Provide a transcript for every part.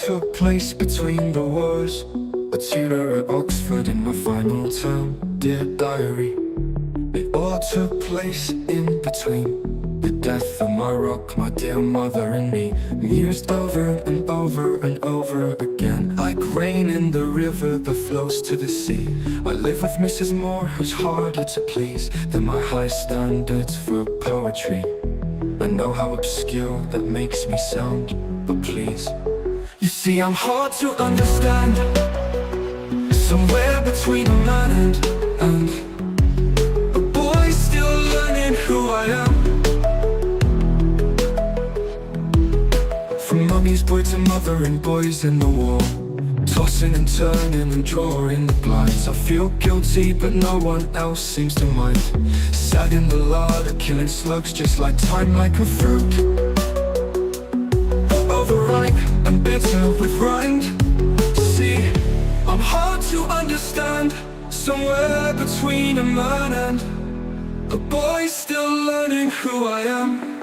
took place between the wars. A tutor at Oxford in my final term. Dear diary, it all took place in between the death of my rock, my dear mother and me. Mused over and over and over again, like rain in the river that flows to the sea. I live with Mrs. Moore, who's harder to please than my high standards for poetry. I know how obscure that makes me sound, but please, you see I'm hard to understand. Somewhere between a man and a boy still learning who I am. From mummy's boy to mother and boys in the war, tossing and turning and drawing the blinds. I feel guilty but no one else seems to mind. Sat in the larder killing slugs just like time, like a fruit, overripe and bitter with rind. See, I'm hard to understand. Somewhere between a man and a boy still learning who I am.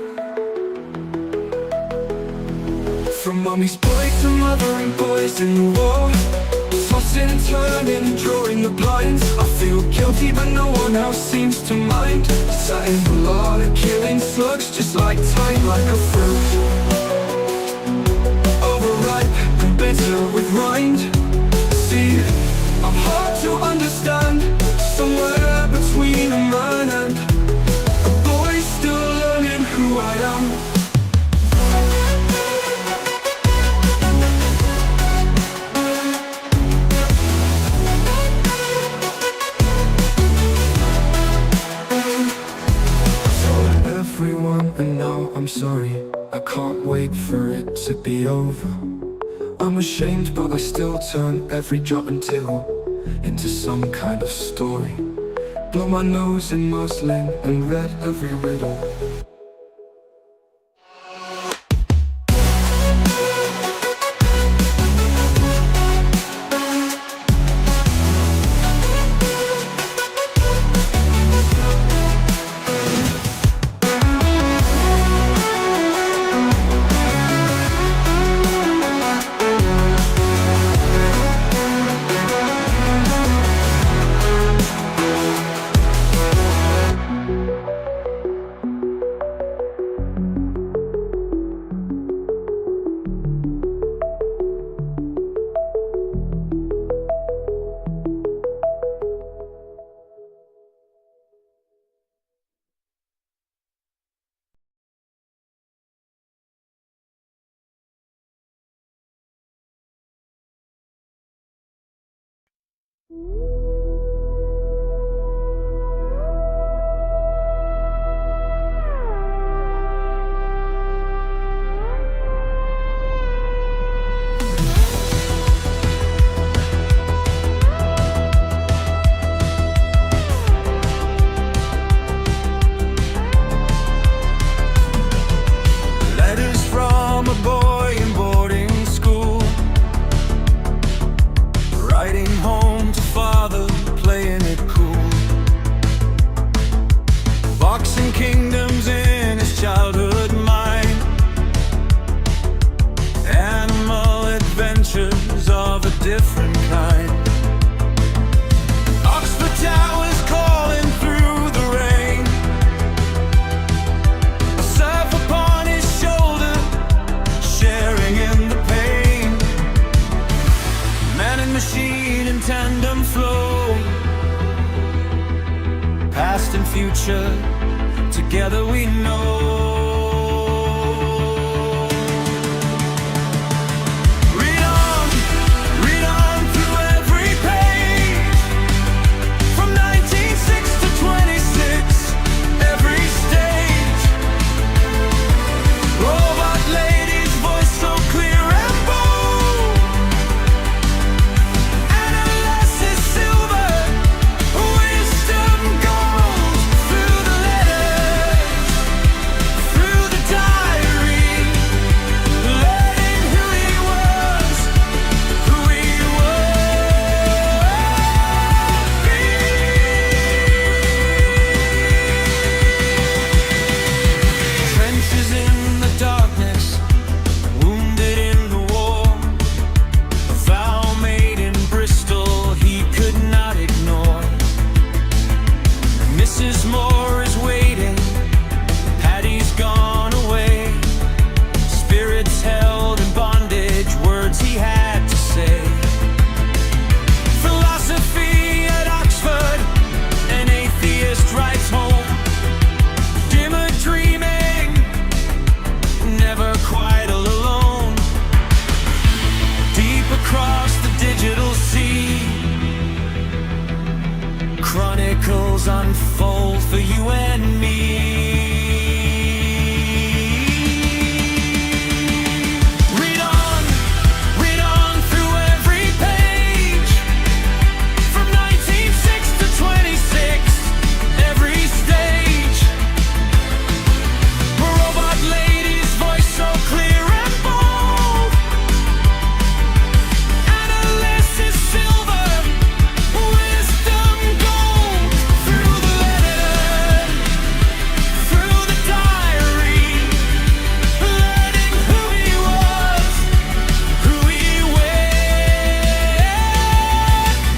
From mummy's boy to mother and boys in the war, tossing and turning and drawing the blinds. I feel guilty but no one else seems to mind. Sat in the larder killing slugs just like time, like a fruit, overripe and bitter with rind. See, I'm hard to understand. Somewhere between a man and a boy still learning who I am. And now I'm sorry, I can't wait for it to be over. I'm ashamed but I still turn every jot and tittle into some kind of story. Blow my nose in muslin and read every riddle. Together we know. Read on through every page. From 1906 to 26, every stage. Robot lady's voice so clear and bold. Analysis silver, wisdom gold. Through the letters, across the digital sea. Chronicles unfold for you and me. Read on through every page. From 1906 to 26, every stage. A robot lady's voice so clear and bold. Analysis silver, wisdom gold. Through the letter, through the diary, learning who he was, who he will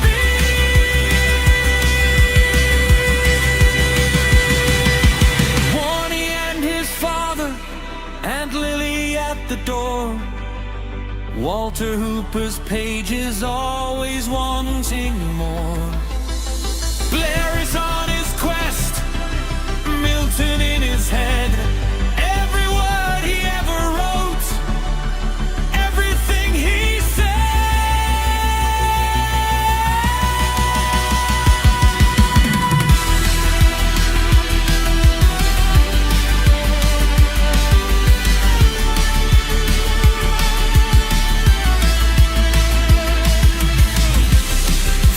be. Warnie and his father, and Lily at the door. Walter Hooper's pages always wanting more. Blair is on his quest, Milton in his head. Every word he ever wrote, everything he said.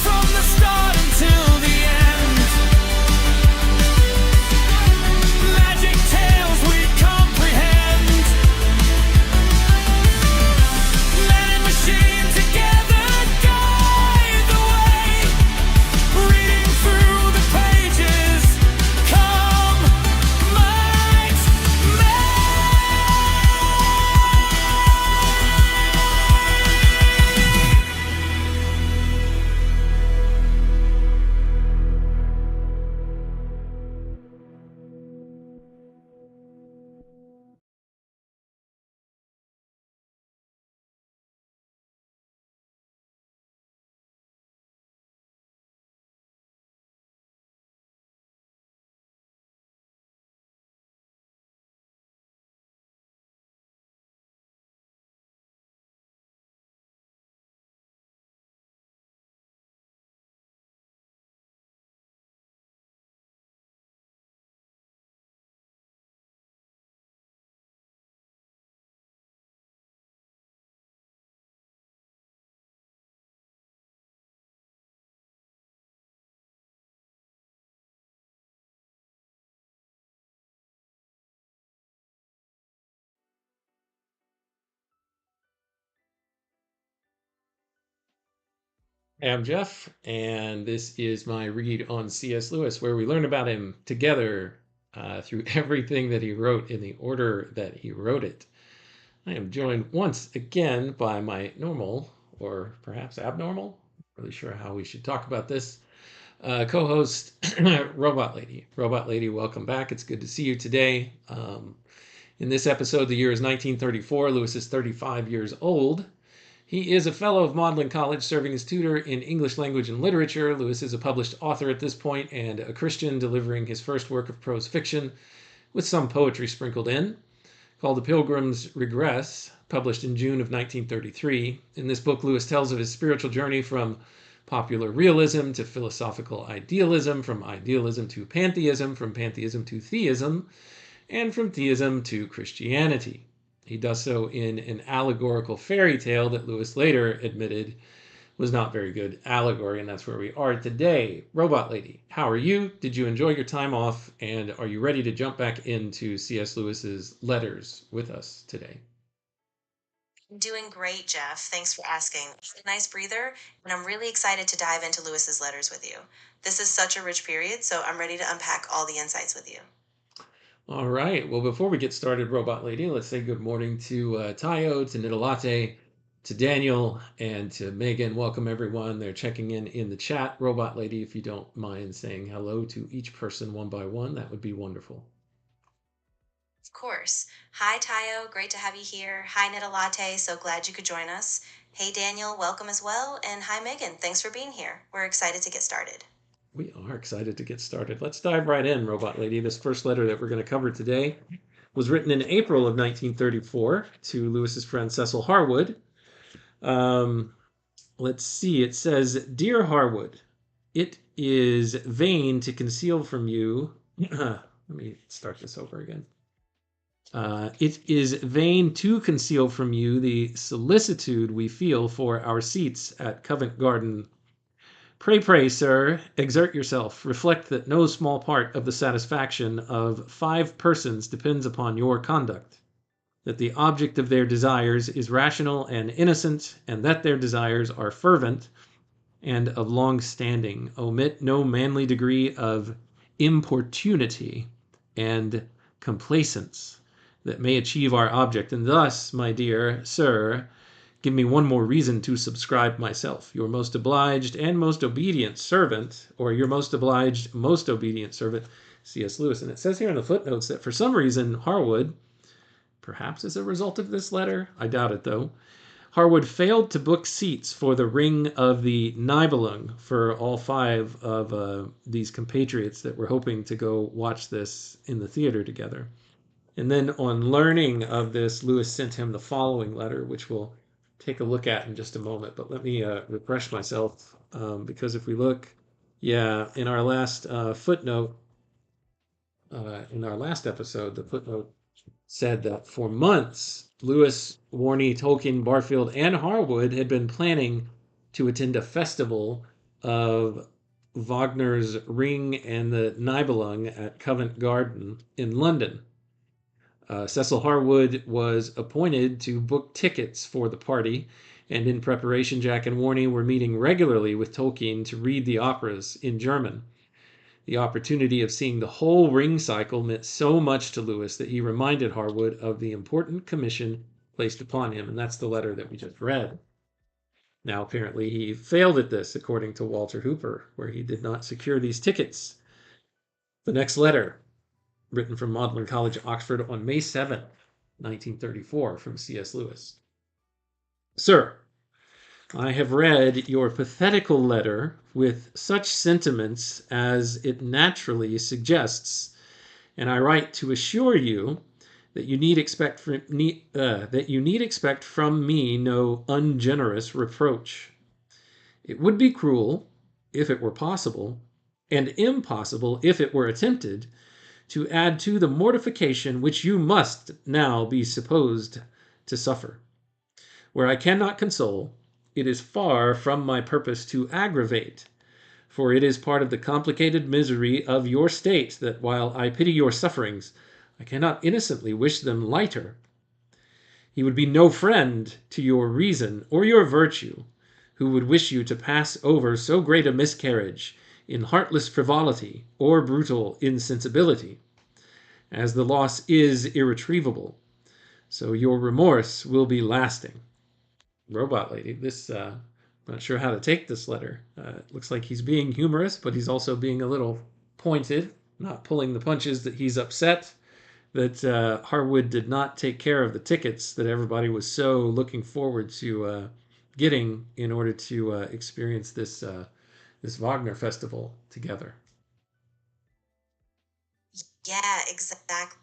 From the start until the end, magic tales we comprehend. Man and machine together guide the way. Reading through the pages, come might Hey, I'm Jeff, and this is my read on C.S. Lewis, where we learn about him together through everything that he wrote in the order that he wrote it. I am joined once again by my normal, or perhaps abnormal, not really sure how we should talk about this, co-host, Robot Lady. Robot Lady, welcome back. It's good to see you today. In this episode, the year is 1934. Lewis is 35 years old. He is a fellow of Magdelan College, serving as tutor in English language and literature. Lewis is a published author at this point and a Christian, delivering his first work of prose fiction, with some poetry sprinkled in, called The Pilgrim's Regress, published in June of 1933. In this book, Lewis tells of his spiritual journey from popular realism to philosophical idealism, from idealism to pantheism, from pantheism to theism, and from theism to Christianity. He does so in an allegorical fairy tale that Lewis later admitted was not very good allegory, and that's where we are today. Robot Lady, how are you? Did you enjoy your time off? And are you ready to jump back into C.S. Lewis's letters with us today? I'm doing great, Jeff. Thanks for asking. A nice breather, and I'm really excited to dive into Lewis's letters with you. This is such a rich period, so I'm ready to unpack all the insights with you. All right. Well, before we get started, Robot Lady, let's say good morning to Tayo, to Nidalate, to Daniel, and to Megan. Welcome, everyone. They're checking in the chat. Robot Lady, if you don't mind saying hello to each person one by one, that would be wonderful. Of course. Hi, Tayo. Great to have you here. Hi, Nita Latte. So glad you could join us. Hey, Daniel. Welcome as well. And hi, Megan. Thanks for being here. We're excited to get started. We are excited to get started. Let's dive right in, Robot Lady. This first letter that we're going to cover today was written in April of 1934 to Lewis's friend Cecil Harwood. let's see. It says, Dear Harwood, it is vain to conceal from you. Let me start this over again. It is vain to conceal from you the solicitude we feel for our seats at Covent Garden. Pray, sir, exert yourself. Reflect that no small part of the satisfaction of 5 persons depends upon your conduct, that the object of their desires is rational and innocent, and that their desires are fervent and of long standing. Omit no manly degree of importunity and complacence that may achieve our object. And thus, my dear sir, give me one more reason to subscribe myself. Your most obliged and most obedient servant, or your most obliged, most obedient servant, C.S. Lewis. And it says here in the footnotes that for some reason, Harwood, perhaps as a result of this letter, I doubt it though, Harwood failed to book seats for the Ring of the Nibelung for all 5 of these compatriots that were hoping to go watch this in the theater together. And then on learning of this, Lewis sent him the following letter, which we'll take a look at in just a moment. But let me refresh myself, because if we look, in our last footnote, in our last episode, the footnote said that for months, Lewis, Warney, Tolkien, Barfield, and Harwood had been planning to attend a festival of Wagner's Ring and the Nibelung at Covent Garden in London. Cecil Harwood was appointed to book tickets for the party, and in preparation, Jack and Warney were meeting regularly with Tolkien to read the operas in German. The opportunity of seeing the whole Ring cycle meant so much to Lewis that he reminded Harwood of the important commission placed upon him, and that's the letter that we just read. Now, apparently, he failed at this, according to Walter Hooper, where he did not secure these tickets. The next letter, written from Magdalen College, Oxford, on May 7th, 1934, from C.S. Lewis. Sir, I have read your pathetical letter with such sentiments as it naturally suggests, and I write to assure you that you need expect from me no ungenerous reproach. It would be cruel, if it were possible, and impossible if it were attempted, to add to the mortification which you must now be supposed to suffer. Where I cannot console, it is far from my purpose to aggravate, for it is part of the complicated misery of your state that while I pity your sufferings, I cannot innocently wish them lighter. He would be no friend to your reason or your virtue who would wish you to pass over so great a miscarriage in heartless frivolity or brutal insensibility. As the loss is irretrievable, so your remorse will be lasting. Robot lady, I'm not sure how to take this letter. It looks like he's being humorous, but he's also being a little pointed, not pulling the punches that he's upset that Harwood did not take care of the tickets that everybody was so looking forward to getting in order to experience this Wagner festival together. Yeah, exactly.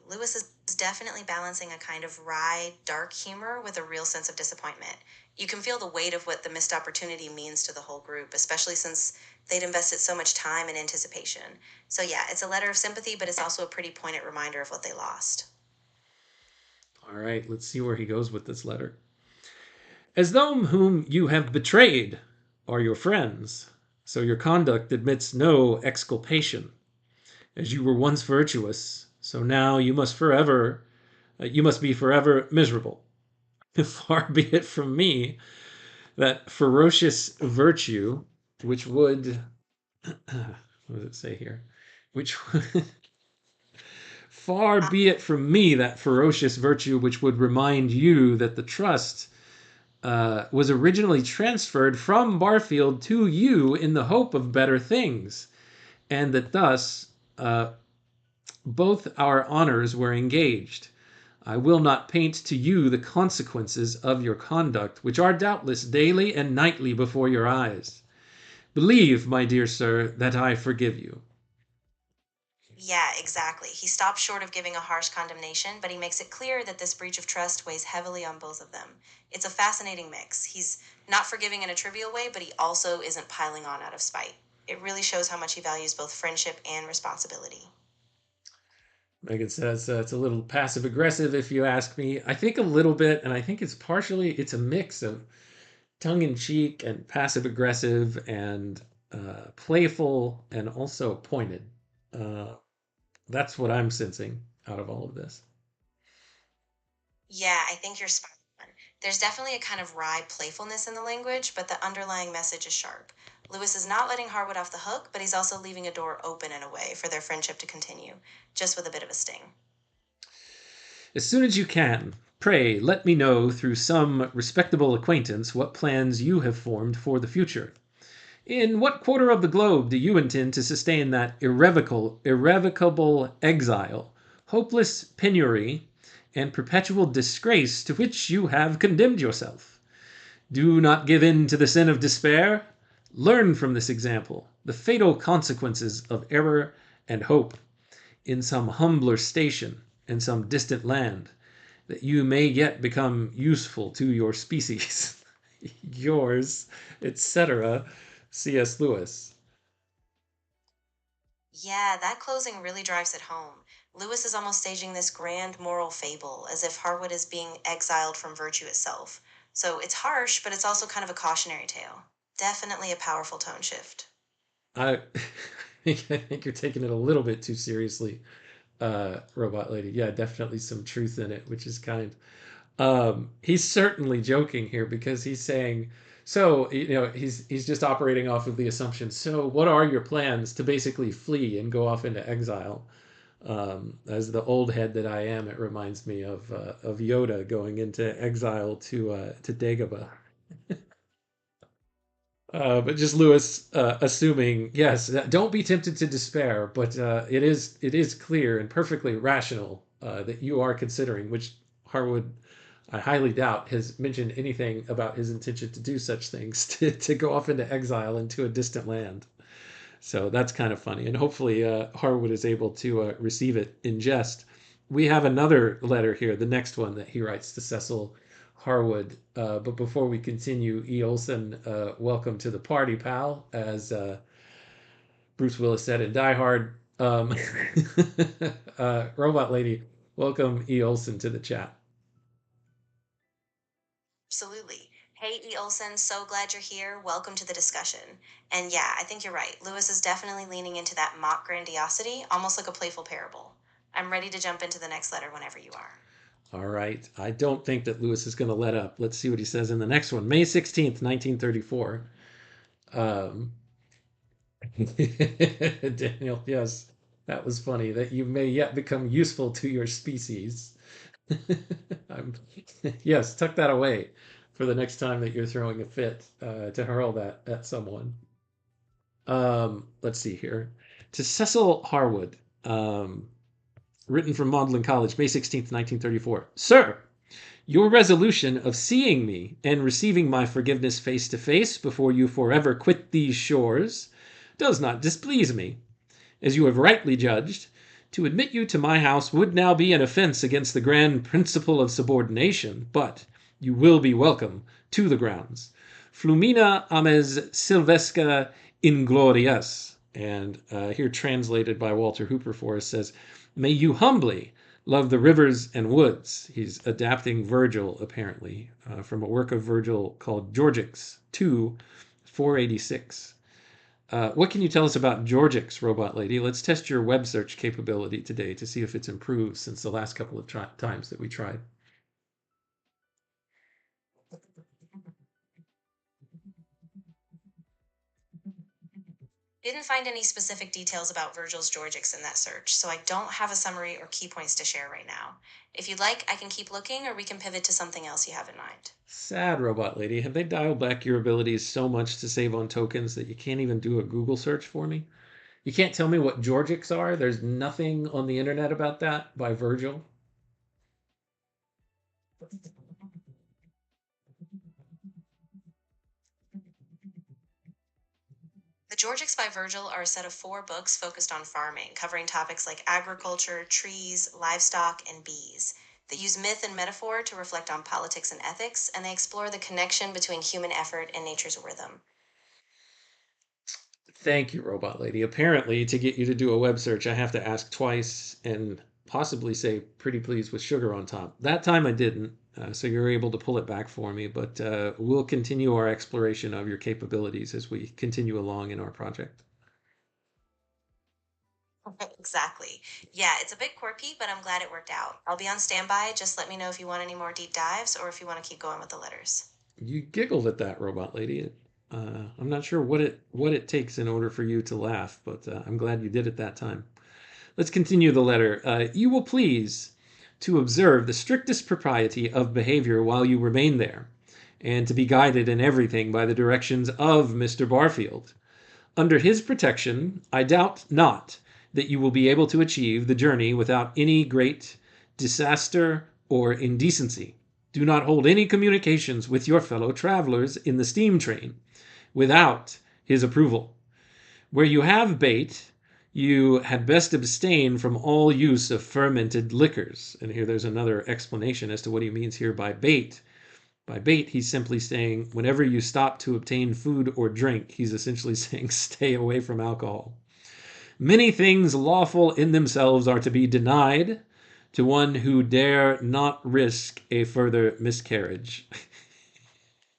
Lewis is definitely balancing a kind of wry, dark humor with a real sense of disappointment. You can feel the weight of what the missed opportunity means to the whole group, especially since they'd invested so much time and anticipation. So yeah, it's a letter of sympathy, but it's also a pretty poignant reminder of what they lost. All right, let's see where he goes with this letter. As those whom you have betrayed are your friends, so your conduct admits no exculpation. As you were once virtuous, so now you must be forever miserable. Far be it from me that ferocious virtue, which would, what does it say here? Far be it from me that ferocious virtue which would remind you that the trust was originally transferred from Barfield to you in the hope of better things, and that thus both our honors were engaged. I will not paint to you the consequences of your conduct, which are doubtless daily and nightly before your eyes. Believe, my dear sir, that I forgive you. Yeah, exactly. He stops short of giving a harsh condemnation, but he makes it clear that this breach of trust weighs heavily on both of them. It's a fascinating mix. He's not forgiving in a trivial way, but he also isn't piling on out of spite. It really shows how much he values both friendship and responsibility. Megan says it's a little passive aggressive, if you ask me. I think a little bit, and I think it's a mix of tongue in cheek and passive aggressive and playful and also pointed. Uh, that's what I'm sensing out of all of this. Yeah, I think you're spot on. There's definitely a kind of wry playfulness in the language, but the underlying message is sharp. Lewis is not letting Harwood off the hook, but he's also leaving a door open in a way for their friendship to continue, just with a bit of a sting. As soon as you can, pray let me know through some respectable acquaintance what plans you have formed for the future. In what quarter of the globe do you intend to sustain that irrevocable exile, hopeless penury, and perpetual disgrace to which you have condemned yourself? Do not give in to the sin of despair. Learn from this example the fatal consequences of error and hope in some humbler station in some distant land, that you may yet become useful to your species. Yours, etc., C.S. Lewis. Yeah, that closing really drives it home. Lewis is almost staging this grand moral fable, as if Harwood is being exiled from virtue itself. So it's harsh, but it's also kind of a cautionary tale. Definitely a powerful tone shift. I, I think you're taking it a little bit too seriously, Robot Lady. Yeah, definitely some truth in it, which is kind. He's certainly joking here because he's saying, so he's just operating off of the assumption. So, what are your plans to basically flee and go off into exile? As the old head that I am, it reminds me of Yoda going into exile to Dagobah. But just Lewis assuming, yes, don't be tempted to despair, but it is clear and perfectly rational that you are considering, which Harwood, I highly doubt, has mentioned anything about his intention to do such things to go off into exile into a distant land. So that's kind of funny, and hopefully Harwood is able to receive it in jest. We have another letter here, the next one that he writes to Cecil Harwood. But before we continue, E. Olson, welcome to the party, pal, as Bruce Willis said in Die Hard. Robot Lady, welcome E. Olson to the chat. Absolutely. Hey, E. Olson, so glad you're here. Welcome to the discussion. And yeah, I think you're right. Lewis is definitely leaning into that mock grandiosity, almost like a playful parable. I'm ready to jump into the next letter whenever you are. All right. I don't think that Lewis is going to let up. Let's see what he says in the next one. May 16th, 1934. Um, Daniel, yes, that was funny. That you may yet become useful to your species. I'm, yes, tuck that away for the next time that you're throwing a fit to hurl that at someone. Let's see here. To Cecil Harwood, written from Magdalen College, May 16th, 1934. Sir, your resolution of seeing me and receiving my forgiveness face to face before you forever quit these shores does not displease me. As you have rightly judged, to admit you to my house would now be an offense against the grand principle of subordination, but you will be welcome to the grounds. Flumina ames silvesca inglorias. And here translated by Walter Hooper for us says, may you humbly love the rivers and woods. He's adapting Virgil, apparently, from a work of Virgil called Georgics 2, 486. What can you tell us about Georgics, Robot Lady? Let's test your web search capability today to see if it's improved since the last couple of times that we tried. Didn't find any specific details about Virgil's Georgics in that search, so I don't have a summary or key points to share right now. If you'd like, I can keep looking or we can pivot to something else you have in mind. Sad, Robot Lady. Have they dialed back your abilities so much to save on tokens that you can't even do a Google search for me? You can't tell me what Georgics are? There's nothing on the internet about that by Virgil? The Georgics by Virgil are a set of 4 books focused on farming, covering topics like agriculture, trees, livestock, and bees. They use myth and metaphor to reflect on politics and ethics, and they explore the connection between human effort and nature's rhythm. Thank you, Robot Lady. Apparently, to get you to do a web search, I have to ask twice and possibly say pretty please with sugar on top. That time I didn't, so you're able to pull it back for me, but we'll continue our exploration of your capabilities as we continue along in our project. Exactly. Yeah, it's a bit quirky, but I'm glad it worked out. I'll be on standby. Just let me know if you want any more deep dives or if you want to keep going with the letters. You giggled at that, Robot Lady. I'm not sure what it takes in order for you to laugh, but I'm glad you did it that time. Let's continue the letter. You will please to observe the strictest propriety of behavior while you remain there, and to be guided in everything by the directions of Mr. Barfield. Under his protection, I doubt not that you will be able to achieve the journey without any great disaster or indecency. Do not hold any communications with your fellow travelers in the steam train without his approval. Where you have bait, you had best abstain from all use of fermented liquors. And here there's another explanation as to what he means here by bait. By bait, he's simply saying whenever you stop to obtain food or drink, he's essentially saying stay away from alcohol. Many things lawful in themselves are to be denied to one who dare not risk a further miscarriage.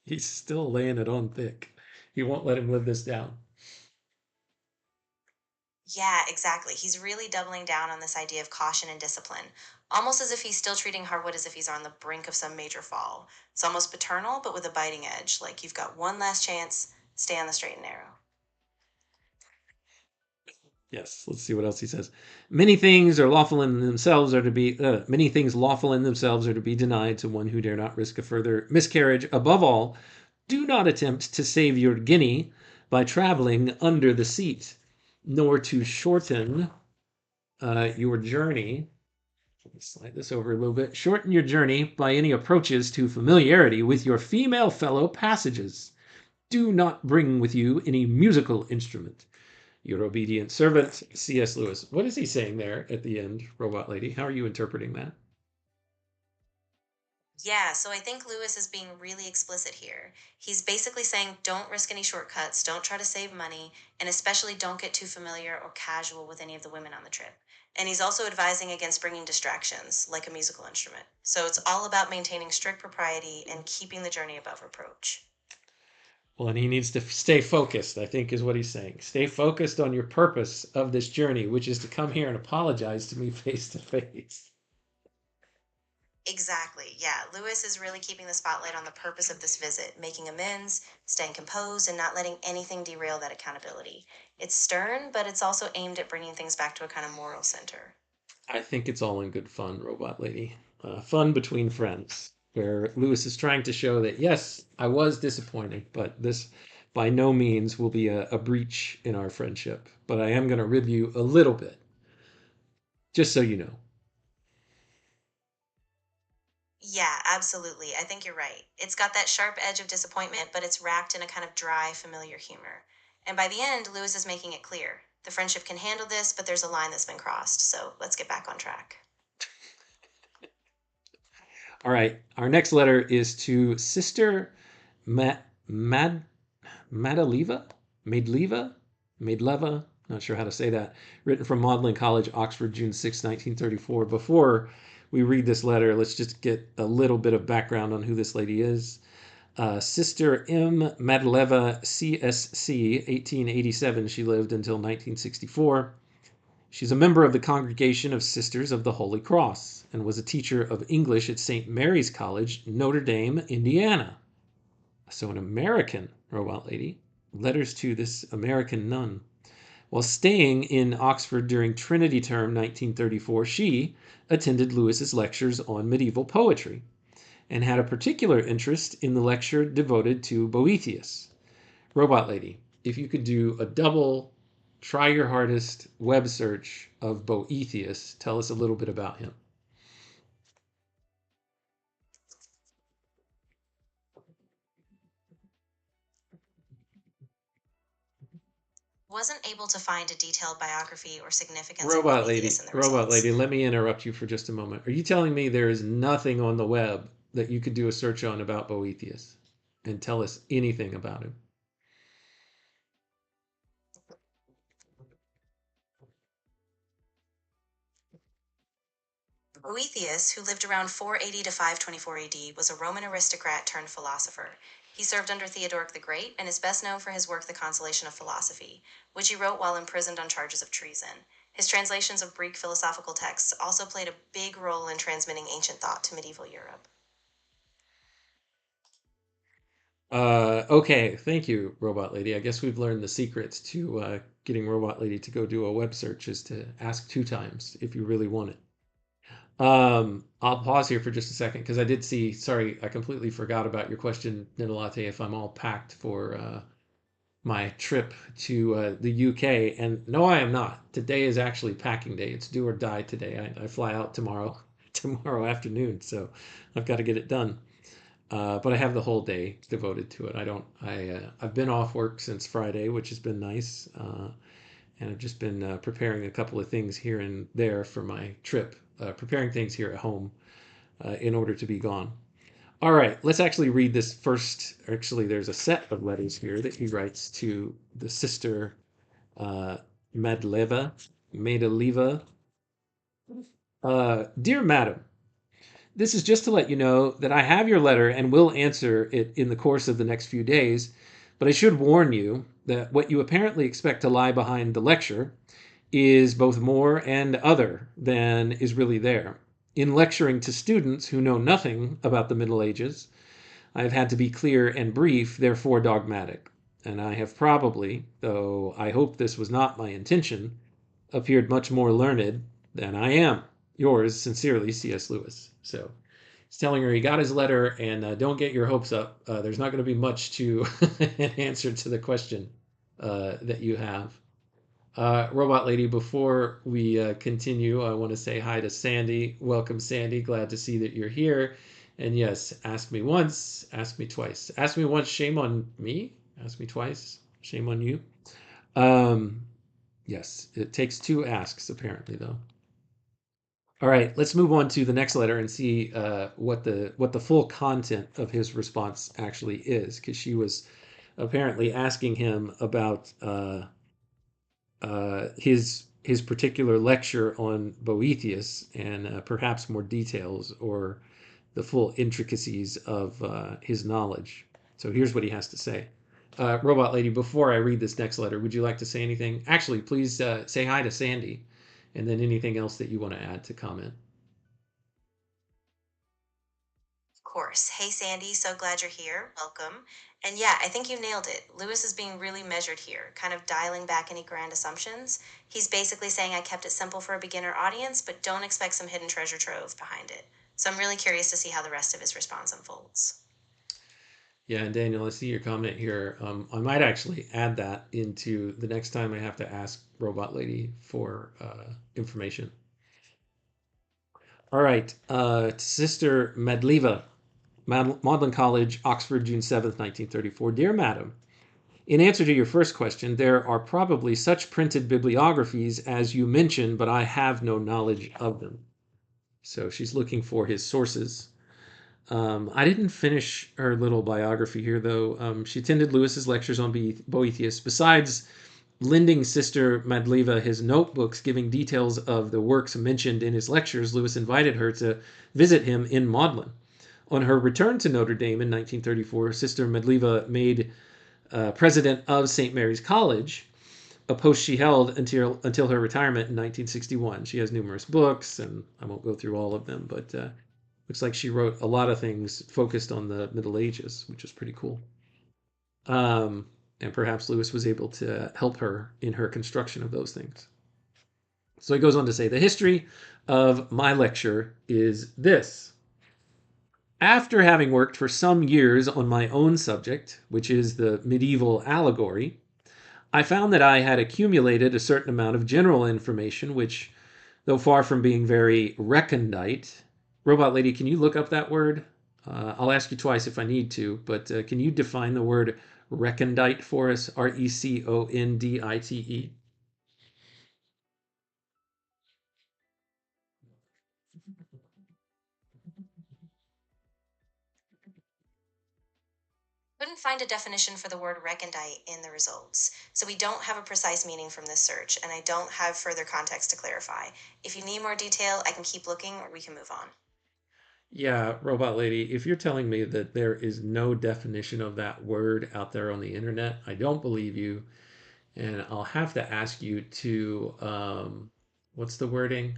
He's still laying it on thick. He won't let him live this down. Yeah, exactly. He's really doubling down on this idea of caution and discipline, almost as if he's still treating Harwood as if he's on the brink of some major fall. It's almost paternal, but with a biting edge. Like, you've got one last chance, stay on the straight and narrow. Yes, let's see what else he says. Many things are lawful in themselves are to be many things lawful in themselves are to be denied to one who dare not risk a further miscarriage. Above all, do not attempt to save your guinea by traveling under the seat, nor to shorten your journey. Let me slide this over a little bit. Shorten your journey by any approaches to familiarity with your female fellow passages. Do not bring with you any musical instrument. Your obedient servant, C.S. Lewis. What is he saying there at the end, Robot Lady? How are you interpreting that? Yeah, so I think Lewis is being really explicit here. He's basically saying don't risk any shortcuts, don't try to save money, and especially don't get too familiar or casual with any of the women on the trip. And he's also advising against bringing distractions, like a musical instrument. So it's all about maintaining strict propriety and keeping the journey above reproach. Well, and he needs to stay focused, I think is what he's saying. Stay focused on your purpose of this journey, which is to come here and apologize to me face to face. Exactly. Yeah. Lewis is really keeping the spotlight on the purpose of this visit, making amends, staying composed, and not letting anything derail that accountability. It's stern, but it's also aimed at bringing things back to a kind of moral center. I think it's all in good fun, Robot Lady. Fun between friends, where Lewis is trying to show that, yes, I was disappointed, but this by no means will be a breach in our friendship. But I am going to rib you a little bit, just so you know. Yeah, absolutely. I think you're right. It's got that sharp edge of disappointment, but it's wrapped in a kind of dry, familiar humor. And by the end, Lewis is making it clear the friendship can handle this, but there's a line that's been crossed. So let's get back on track. All right, our next letter is to Sister Mad Madaleva, Maidleva, not sure how to say that, written from Magdalen College, Oxford, June 6, 1934. Before we read this letter, let's just get a little bit of background on who this lady is. Sister M. Madaleva, CSC, 1887, she lived until 1964. She's a member of the Congregation of Sisters of the Holy Cross and was a teacher of English at St. Mary's College, Notre Dame, Indiana. So an American robot lady. Letters to this American nun. While staying in Oxford during Trinity Term 1934, she attended Lewis's lectures on medieval poetry and had a particular interest in the lecture devoted to Boethius. Robot lady, if you could do a double try your hardest web search of Boethius, tell us a little bit about him. wasn't able to find a detailed biography or significance of Robot lady, Boethius in the robot results. lady, let me interrupt you for just a moment. Are you telling me there is nothing on the web that you could do a search on about Boethius and tell us anything about him? Boethius, who lived around 480 to 524 AD, was a Roman aristocrat turned philosopher. He served under Theodoric the Great and is best known for his work The Consolation of Philosophy, which he wrote while imprisoned on charges of treason. His translations of Greek philosophical texts also played a big role in transmitting ancient thought to medieval Europe. Okay, thank you, Robot Lady. I guess we've learned the secrets to getting Robot Lady to go do a web search is to ask 2 times if you really want it. I'll pause here for just a second because I did see, sorry, I completely forgot about your question, Nidalate, if I'm all packed for my trip to the UK. And no, I am not. Today is actually packing day. It's do or die today. I fly out tomorrow, tomorrow afternoon, so I've got to get it done. But I have the whole day devoted to it. I've been off work since Friday, which has been nice. And I've just been preparing a couple of things here and there for my trip, preparing things here at home in order to be gone. All right, let's actually read this first. Actually, there's a set of letters here that he writes to the sister Madleva, Madaleva. Dear Madam, this is just to let you know that I have your letter and will answer it in the course of the next few days, but I should warn you that what you apparently expect to lie behind the lecture is both more and other than is really there. In lecturing to students who know nothing about the Middle Ages, I have had to be clear and brief, therefore dogmatic. And I have probably, though I hope this was not my intention, appeared much more learned than I am. Yours sincerely, C.S. Lewis. So he's telling her he got his letter and don't get your hopes up. There's not going to be much to an answer to the question that you have. Robot Lady, before we continue, I want to say hi to Sandy. Welcome, Sandy. Glad to see that you're here. And yes, ask me once, ask me twice. Ask me once, shame on me. Ask me twice, shame on you. Yes, it takes 2 asks, apparently, though. All right, let's move on to the next letter and see what the full content of his response actually is, because she was apparently asking him about his particular lecture on Boethius and perhaps more details or the full intricacies of his knowledge. So here's what he has to say. Robot Lady, before I read this next letter, would you like to say anything? Actually, please say hi to Sandy, and then anything else that you want to add to comment. Of course. Hey, Sandy, so glad you're here. Welcome. And yeah, I think you nailed it. Lewis is being really measured here, kind of dialing back any grand assumptions. He's basically saying I kept it simple for a beginner audience, but don't expect some hidden treasure trove behind it. So I'm really curious to see how the rest of his response unfolds. Yeah, and Daniel, I see your comment here. I might actually add that into the next time I have to ask Robot Lady for information. All right, Sister Madleva, Magdalen College, Oxford, June 7th, 1934. Dear Madam, in answer to your first question, there are probably such printed bibliographies as you mentioned, but I have no knowledge of them. So she's looking for his sources. I didn't finish her little biography here, though. She attended Lewis's lectures on Boethius. Besides lending Sister Madleva his notebooks giving details of the works mentioned in his lectures, Lewis invited her to visit him in Magdelan. On her return to Notre Dame in 1934, Sister Madleva made president of St. Mary's College, a post she held until her retirement in 1961. She has numerous books, and I won't go through all of them, but looks like she wrote a lot of things focused on the Middle Ages, which is pretty cool. And perhaps Lewis was able to help her in her construction of those things. So he goes on to say, the history of my lecture is this. After having worked for some years on my own subject, which is the medieval allegory, I found that I had accumulated a certain amount of general information, which, though far from being very recondite, Robot Lady, can you look up that word? I'll ask you twice if I need to, but can you define the word recondite for us? Recondite. Couldn't find a definition for the word recondite in the results, so we don't have a precise meaning from this search, and I don't have further context to clarify. If you need more detail, I can keep looking or we can move on. Yeah, robot lady, if you're telling me that there is no definition of that word out there on the internet, I don't believe you. And I'll have to ask you to, what's the wording?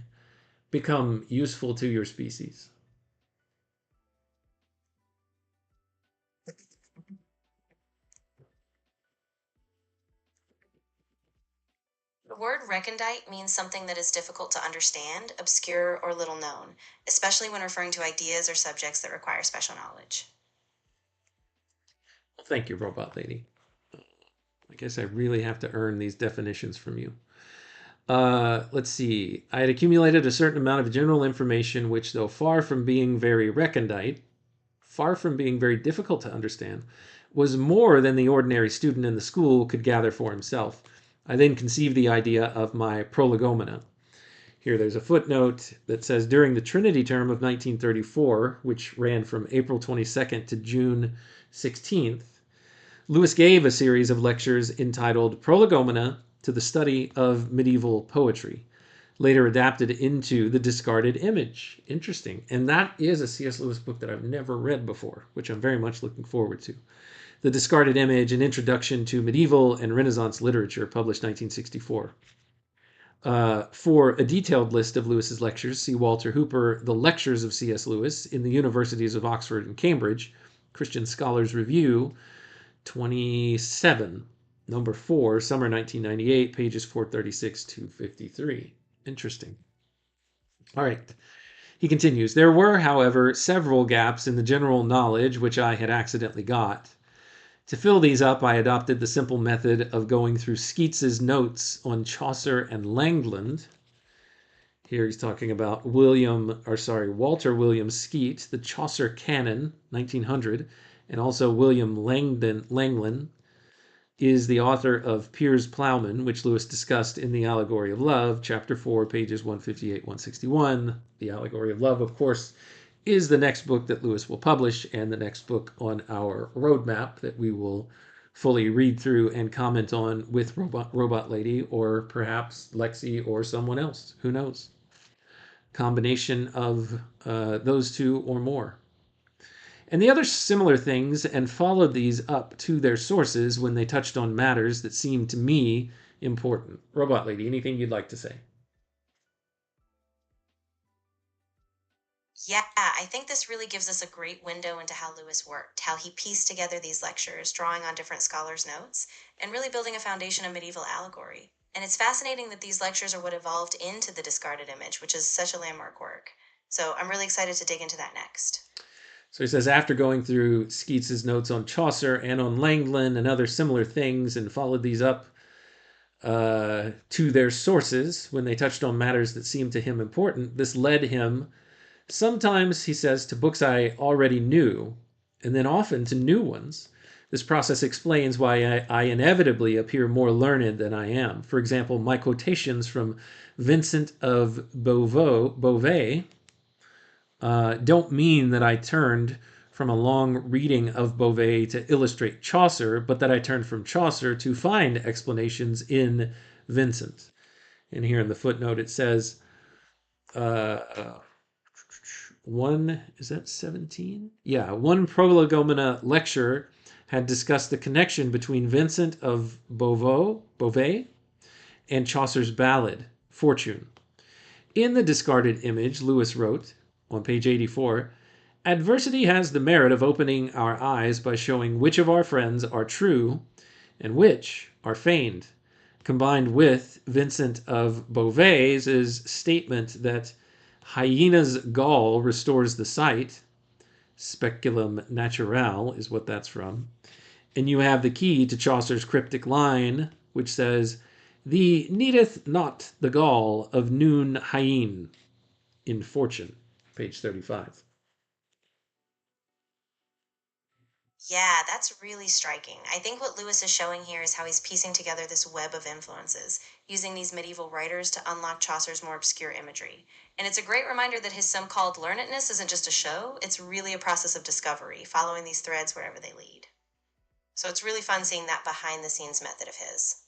Become useful to your species. The word recondite means something that is difficult to understand, obscure, or little known, especially when referring to ideas or subjects that require special knowledge. Well, thank you, robot lady. I guess I really have to earn these definitions from you. Let's see. I had accumulated a certain amount of general information, which, though far from being very recondite, far from being very difficult to understand, was more than the ordinary student in the school could gather for himself. I then conceived the idea of my prolegomena. Here, there's a footnote that says during the Trinity term of 1934, which ran from April 22nd to June 16th, Lewis gave a series of lectures entitled Prolegomena to the Study of Medieval Poetry, later adapted into The Discarded Image. Interesting. And that is a C.S. Lewis book that I've never read before, which I'm very much looking forward to. The Discarded Image, An Introduction to Medieval and Renaissance Literature, published 1964. For a detailed list of Lewis's lectures, see Walter Hooper, The Lectures of C.S. Lewis in the Universities of Oxford and Cambridge, Christian Scholars Review, 27, number 4, summer 1998, pages 436 to 53. Interesting. All right. He continues, there were, however, several gaps in the general knowledge which I had accidentally got. To fill these up, I adopted the simple method of going through Skeats's notes on Chaucer and Langland. Here he's talking about Walter William Skeat, the Chaucer Canon, 1900, and also William Langland is the author of Piers Plowman, which Lewis discussed in The Allegory of Love, chapter 4, pages 158, 161. The Allegory of Love, of course, is the next book that Lewis will publish and the next book on our roadmap that we will fully read through and comment on with Robot Lady or perhaps Lexi or someone else. Who knows? Combination of those two or more. And the other similar things and followed these up to their sources when they touched on matters that seemed to me important. Robot Lady, anything you'd like to say? Yeah, I think this really gives us a great window into how Lewis worked, how he pieced together these lectures, drawing on different scholars' notes, and really building a foundation of medieval allegory. And it's fascinating that these lectures are what evolved into The Discarded Image, which is such a landmark work. So I'm really excited to dig into that next. So he says, after going through Skeats's notes on Chaucer and on Langland and other similar things and followed these up to their sources when they touched on matters that seemed to him important, this led him sometimes, he says, to books I already knew, and then often to new ones. This process explains why I inevitably appear more learned than I am. For example, my quotations from Vincent of Beauvais don't mean that I turned from a long reading of Beauvais to illustrate Chaucer, but that I turned from Chaucer to find explanations in Vincent. And here in the footnote it says, is that 17? Yeah, one prolegomena lecture had discussed the connection between Vincent of Beauvais and Chaucer's ballad, Fortune. In The Discarded Image, Lewis wrote, on page 84, adversity has the merit of opening our eyes by showing which of our friends are true and which are feigned, combined with Vincent of Beauvais's statement that hyena's gall restores the sight, speculum naturale is what that's from, and you have the key to Chaucer's cryptic line, which says, thee needeth not the gall of noon hyene in Fortune, page 35. Yeah, that's really striking. I think what Lewis is showing here is how he's piecing together this web of influences, using these medieval writers to unlock Chaucer's more obscure imagery. And it's a great reminder that his so called learnedness isn't just a show, it's really a process of discovery, following these threads wherever they lead. So it's really fun seeing that behind the scenes method of his.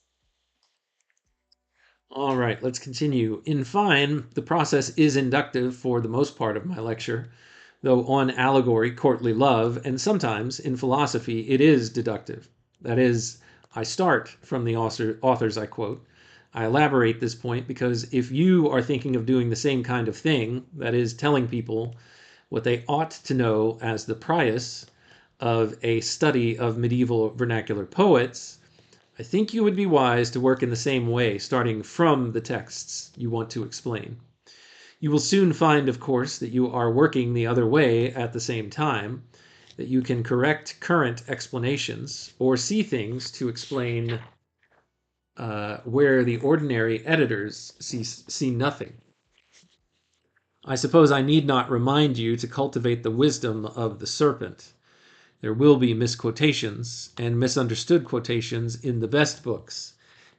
All right, let's continue. In fine, the process is inductive for the most part of my lecture, though on allegory, courtly love, and sometimes in philosophy, it is deductive. That is, I start from the authors I quote. I elaborate this point because if you are thinking of doing the same kind of thing, that is, telling people what they ought to know as the price of a study of medieval vernacular poets, I think you would be wise to work in the same way, starting from the texts you want to explain. You will soon find, of course, that you are working the other way at the same time, that you can correct current explanations or see things to explain where the ordinary editors see nothing. I suppose I need not remind you to cultivate the wisdom of the serpent. There will be misquotations and misunderstood quotations in the best books,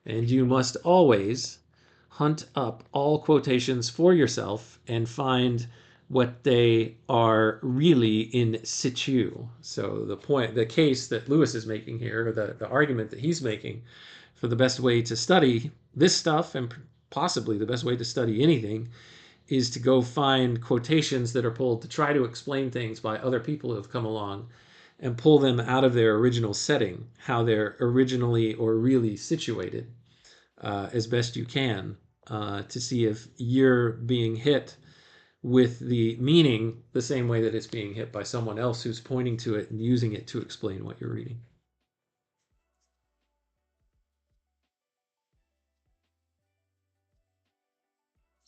and you must always hunt up all quotations for yourself and find what they are really in situ. So the case that Lewis is making here, or the argument that he's making for the best way to study this stuff, and possibly the best way to study anything, is to go find quotations that are pulled to try to explain things by other people who have come along and pull them out of their original setting, how they're originally or really situated, as best you can, to see if you're being hit with the meaning the same way that it's being hit by someone else who's pointing to it and using it to explain what you're reading.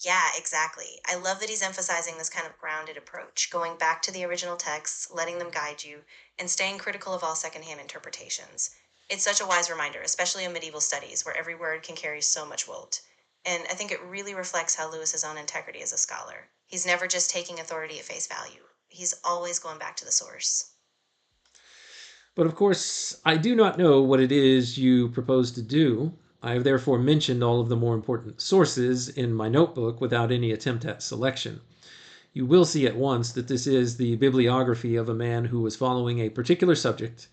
Yeah, exactly. I love that he's emphasizing this kind of grounded approach, going back to the original texts, letting them guide you, and staying critical of all secondhand interpretations. It's such a wise reminder, especially in medieval studies, where every word can carry so much weight. And I think it really reflects how Lewis's own integrity as a scholar. He's never just taking authority at face value. He's always going back to the source. But of course, I do not know what it is you propose to do. I have therefore mentioned all of the more important sources in my notebook without any attempt at selection. You will see at once that this is the bibliography of a man who was following a particular subject,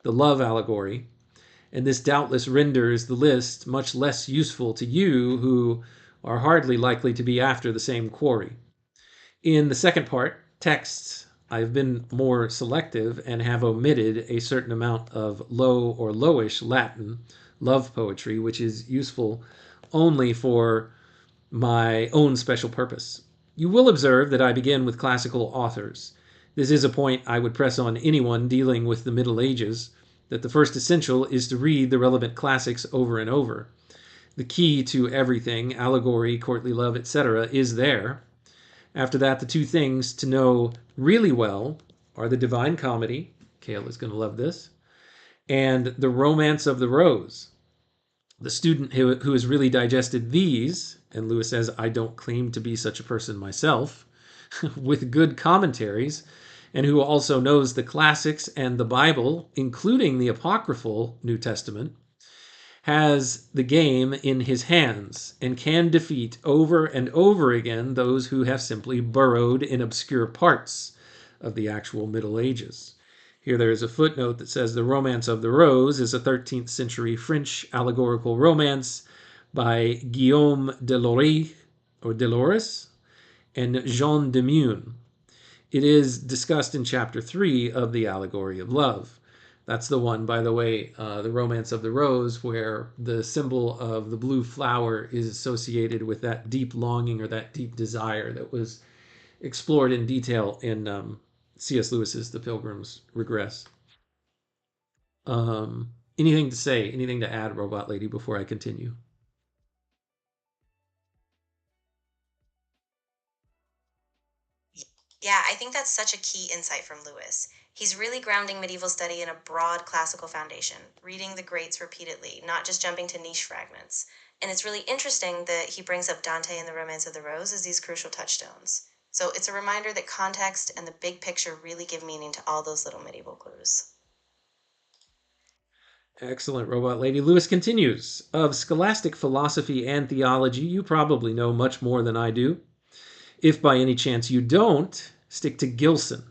the love allegory, and this doubtless renders the list much less useful to you who are hardly likely to be after the same quarry. In the second part, texts, I've been more selective and have omitted a certain amount of low or lowish Latin love poetry, which is useful only for my own special purpose. You will observe that I begin with classical authors. This is a point I would press on anyone dealing with the Middle Ages, that the first essential is to read the relevant classics over and over. The key to everything, allegory, courtly love, etc., is there. After that, the two things to know really well are the Divine Comedy, Cale is going to love this, and the Romance of the Rose. The student who has really digested these, and Lewis says, I don't claim to be such a person myself, with good commentaries, and who also knows the classics and the Bible, including the apocryphal New Testament, has the game in his hands and can defeat over and over again those who have simply burrowed in obscure parts of the actual Middle Ages. Here there is a footnote that says The Romance of the Rose is a 13th century French allegorical romance by Guillaume de Lorry, or Delores, and Jean de Meun. It is discussed in chapter 3 of the Allegory of Love. That's the one, by the way, the Romance of the Rose, where the symbol of the blue flower is associated with that deep longing or that deep desire that was explored in detail in C.S. Lewis's The Pilgrim's Regress. Anything to say, anything to add, Robot Lady, before I continue? Yeah, I think that's such a key insight from Lewis. He's really grounding medieval study in a broad classical foundation, reading the greats repeatedly, not just jumping to niche fragments. And it's really interesting that he brings up Dante and the Romance of the Rose as these crucial touchstones. So it's a reminder that context and the big picture really give meaning to all those little medieval clues. Excellent, Robot Lady. Lewis continues. Of scholastic philosophy and theology, you probably know much more than I do. If by any chance you don't, stick to Gilson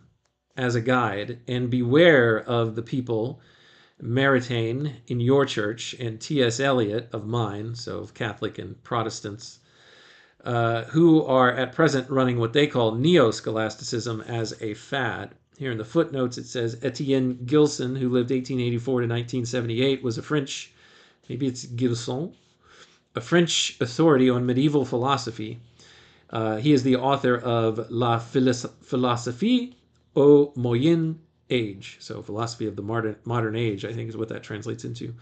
as a guide and beware of the people Maritain in your church and T.S. Eliot of mine, so of Catholic and Protestants, who are at present running what they call neo-scholasticism as a fad. Here in the footnotes it says Etienne Gilson, who lived 1884 to 1978, was a French, maybe it's Gilson, a French authority on medieval philosophy. He is the author of La Philosophie au Moyen Age, so philosophy of the modern age, I think is what that translates into.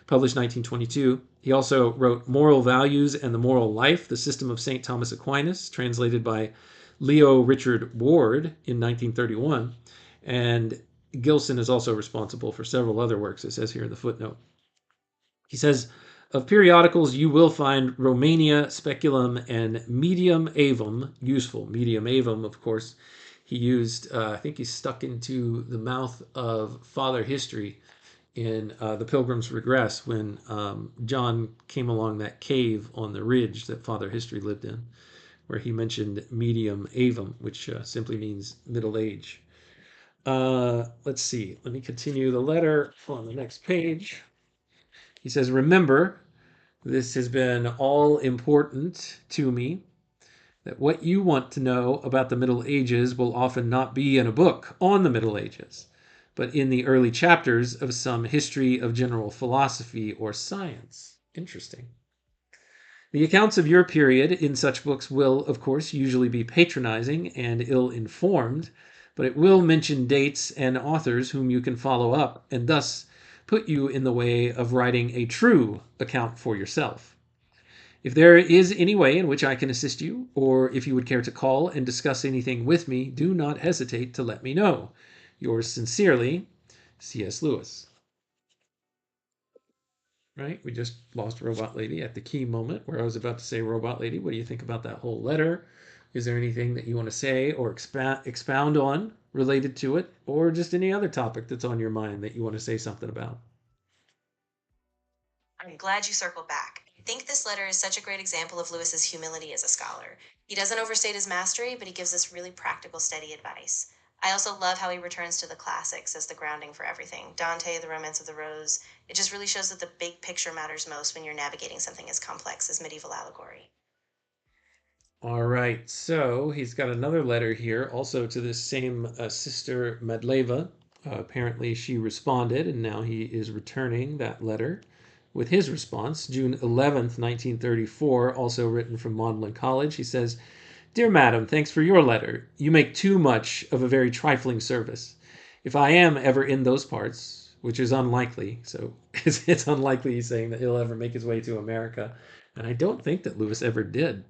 Published 1922. He also wrote Moral Values and the Moral Life, the System of St. Thomas Aquinas, translated by Leo Richard Ward in 1931. And Gilson is also responsible for several other works, it says here in the footnote. He says, of periodicals, you will find Romania, Speculum, and Medium Avum useful. Medium Avum, of course, he used, I think he stuck into the mouth of Father History in the Pilgrim's Regress when John came along that cave on the ridge that Father History lived in, where he mentioned Medium Avum, which simply means middle age. Let's see. Let me continue the letter on the next page. He says, remember, this has been all important to me, that what you want to know about the Middle Ages will often not be in a book on the Middle Ages, but in the early chapters of some history of general philosophy or science. Interesting. The accounts of your period in such books will, of course, usually be patronizing and ill-informed, but it will mention dates and authors whom you can follow up, and thus put you in the way of writing a true account for yourself. If there is any way in which I can assist you, or if you would care to call and discuss anything with me, do not hesitate to let me know. Yours sincerely, C.S. Lewis. Right? We just lost Robot Lady at the key moment where I was about to say Robot Lady. What do you think about that whole letter? Is there anything that you want to say or expound on related to it, or just any other topic that's on your mind that you want to say something about? I'm glad you circled back. I think this letter is such a great example of Lewis's humility as a scholar. He doesn't overstate his mastery, but he gives us really practical, steady advice. I also love how he returns to the classics as the grounding for everything. Dante, The Romance of the Rose. It just really shows that the big picture matters most when you're navigating something as complex as medieval allegory. All right, so he's got another letter here, also to this same sister Madleva. Apparently she responded, and now he is returning that letter with his response. June 11th, 1934, also written from Magdelan College. He says, Dear Madam, thanks for your letter. You make too much of a very trifling service. If I am ever in those parts, which is unlikely, so it's unlikely he's saying that he'll ever make his way to America, and I don't think that Lewis ever did.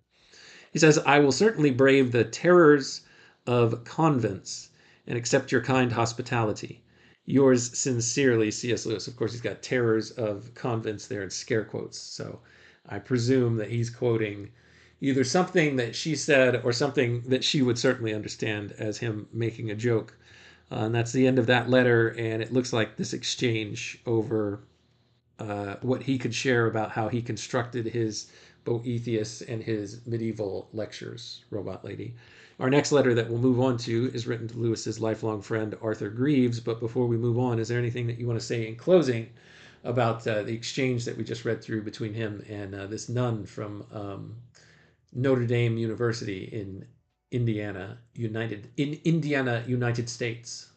He says, I will certainly brave the terrors of convents and accept your kind hospitality. Yours sincerely, C.S. Lewis. Of course, he's got terrors of convents there in scare quotes. So I presume that he's quoting either something that she said or something that she would certainly understand as him making a joke. And that's the end of that letter. And it looks like this exchange over what he could share about how he constructed his Boethius and his medieval lectures, Robot Lady. Our next letter that we'll move on to is written to Lewis's lifelong friend, Arthur Greaves. But before we move on, is there anything that you want to say in closing about the exchange that we just read through between him and this nun from Notre Dame University in Indiana, United States?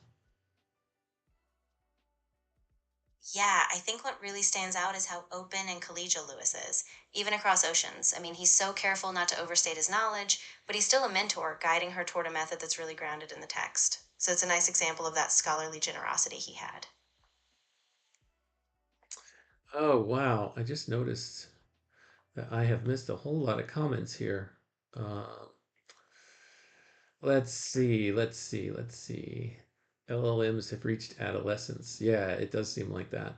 Yeah, I think what really stands out is how open and collegial Lewis is, even across oceans. I mean, he's so careful not to overstate his knowledge, but he's still a mentor, guiding her toward a method that's really grounded in the text. So it's a nice example of that scholarly generosity he had. Oh, wow. I just noticed that I have missed a whole lot of comments here. Uh, let's see, let's see, let's see. LLMs have reached adolescence. Yeah, it does seem like that.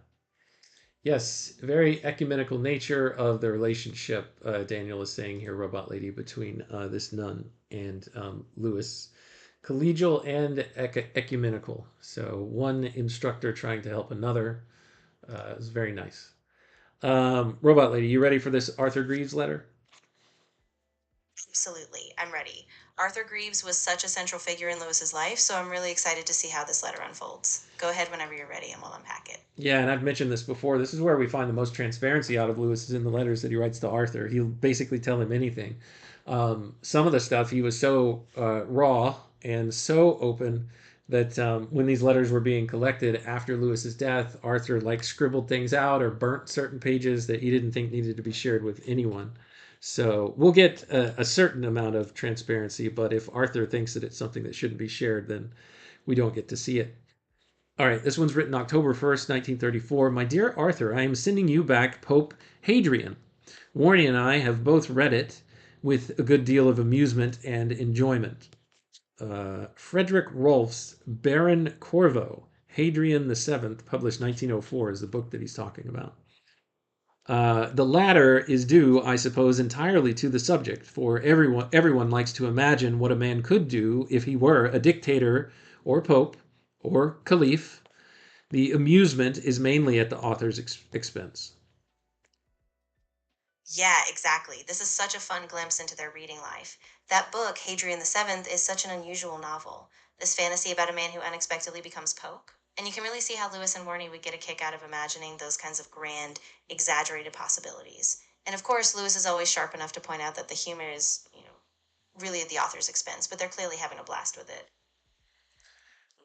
Yes, very ecumenical nature of the relationship, Daniel is saying here, Robot Lady, between this nun and Lewis. Collegial and ecumenical. So one instructor trying to help another It was very nice. Robot Lady, you ready for this Arthur Greaves letter? Absolutely, I'm ready. Arthur Greaves was such a central figure in Lewis's life, so I'm really excited to see how this letter unfolds. Go ahead whenever you're ready and we'll unpack it. Yeah, and I've mentioned this before. This is where we find the most transparency out of Lewis is in the letters that he writes to Arthur. He'll basically tell him anything. Some of the stuff he was so raw and so open that when these letters were being collected after Lewis's death, Arthur like scribbled things out or burnt certain pages that he didn't think needed to be shared with anyone. So we'll get a certain amount of transparency, but if Arthur thinks that it's something that shouldn't be shared, then we don't get to see it. All right, this one's written October 1st, 1934. My dear Arthur, I am sending you back Pope Hadrian. Warnie and I have both read it with a good deal of amusement and enjoyment. Frederick Rolfe's Baron Corvo, Hadrian VII, published 1904, is the book that he's talking about. The latter is due, I suppose, entirely to the subject, for everyone likes to imagine what a man could do if he were a dictator or pope or caliph. The amusement is mainly at the author's expense. Yeah, exactly. This is such a fun glimpse into their reading life. That book, Hadrian VII, is such an unusual novel. This fantasy about a man who unexpectedly becomes Pope. And you can really see how Lewis and Warney would get a kick out of imagining those kinds of grand, exaggerated possibilities. And of course, Lewis is always sharp enough to point out that the humor is, really at the author's expense, but they're clearly having a blast with it.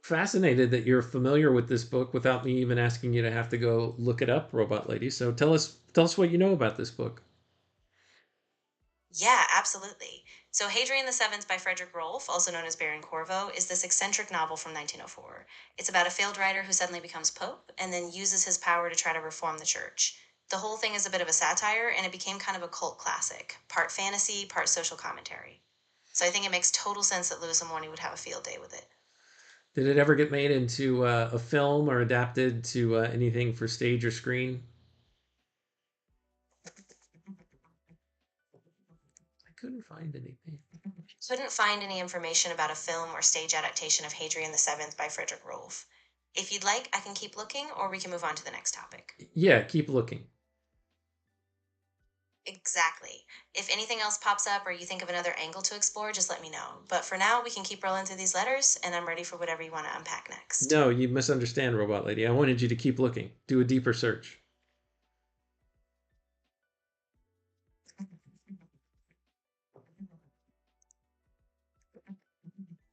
Fascinated that you're familiar with this book without me even asking you to have to go look it up, Robot Lady. So tell us what you know about this book. Yeah, absolutely. So, Hadrian VII by Frederick Rolfe, also known as Baron Corvo, is this eccentric novel from 1904. It's about a failed writer who suddenly becomes pope and then uses his power to try to reform the church. The whole thing is a bit of a satire, and it became kind of a cult classic, part fantasy, part social commentary. So, I think it makes total sense that Lewis and Morney would have a field day with it. Did it ever get made into a film or adapted to anything for stage or screen? I couldn't find anything. Couldn't find any information about a film or stage adaptation of Hadrian VII by Frederick Rolfe. If you'd like, I can keep looking, or we can move on to the next topic. Yeah, keep looking. Exactly. If anything else pops up or you think of another angle to explore, just let me know. But for now, we can keep rolling through these letters, and I'm ready for whatever you want to unpack next. No, you misunderstand, Robot Lady. I wanted you to keep looking. Do a deeper search.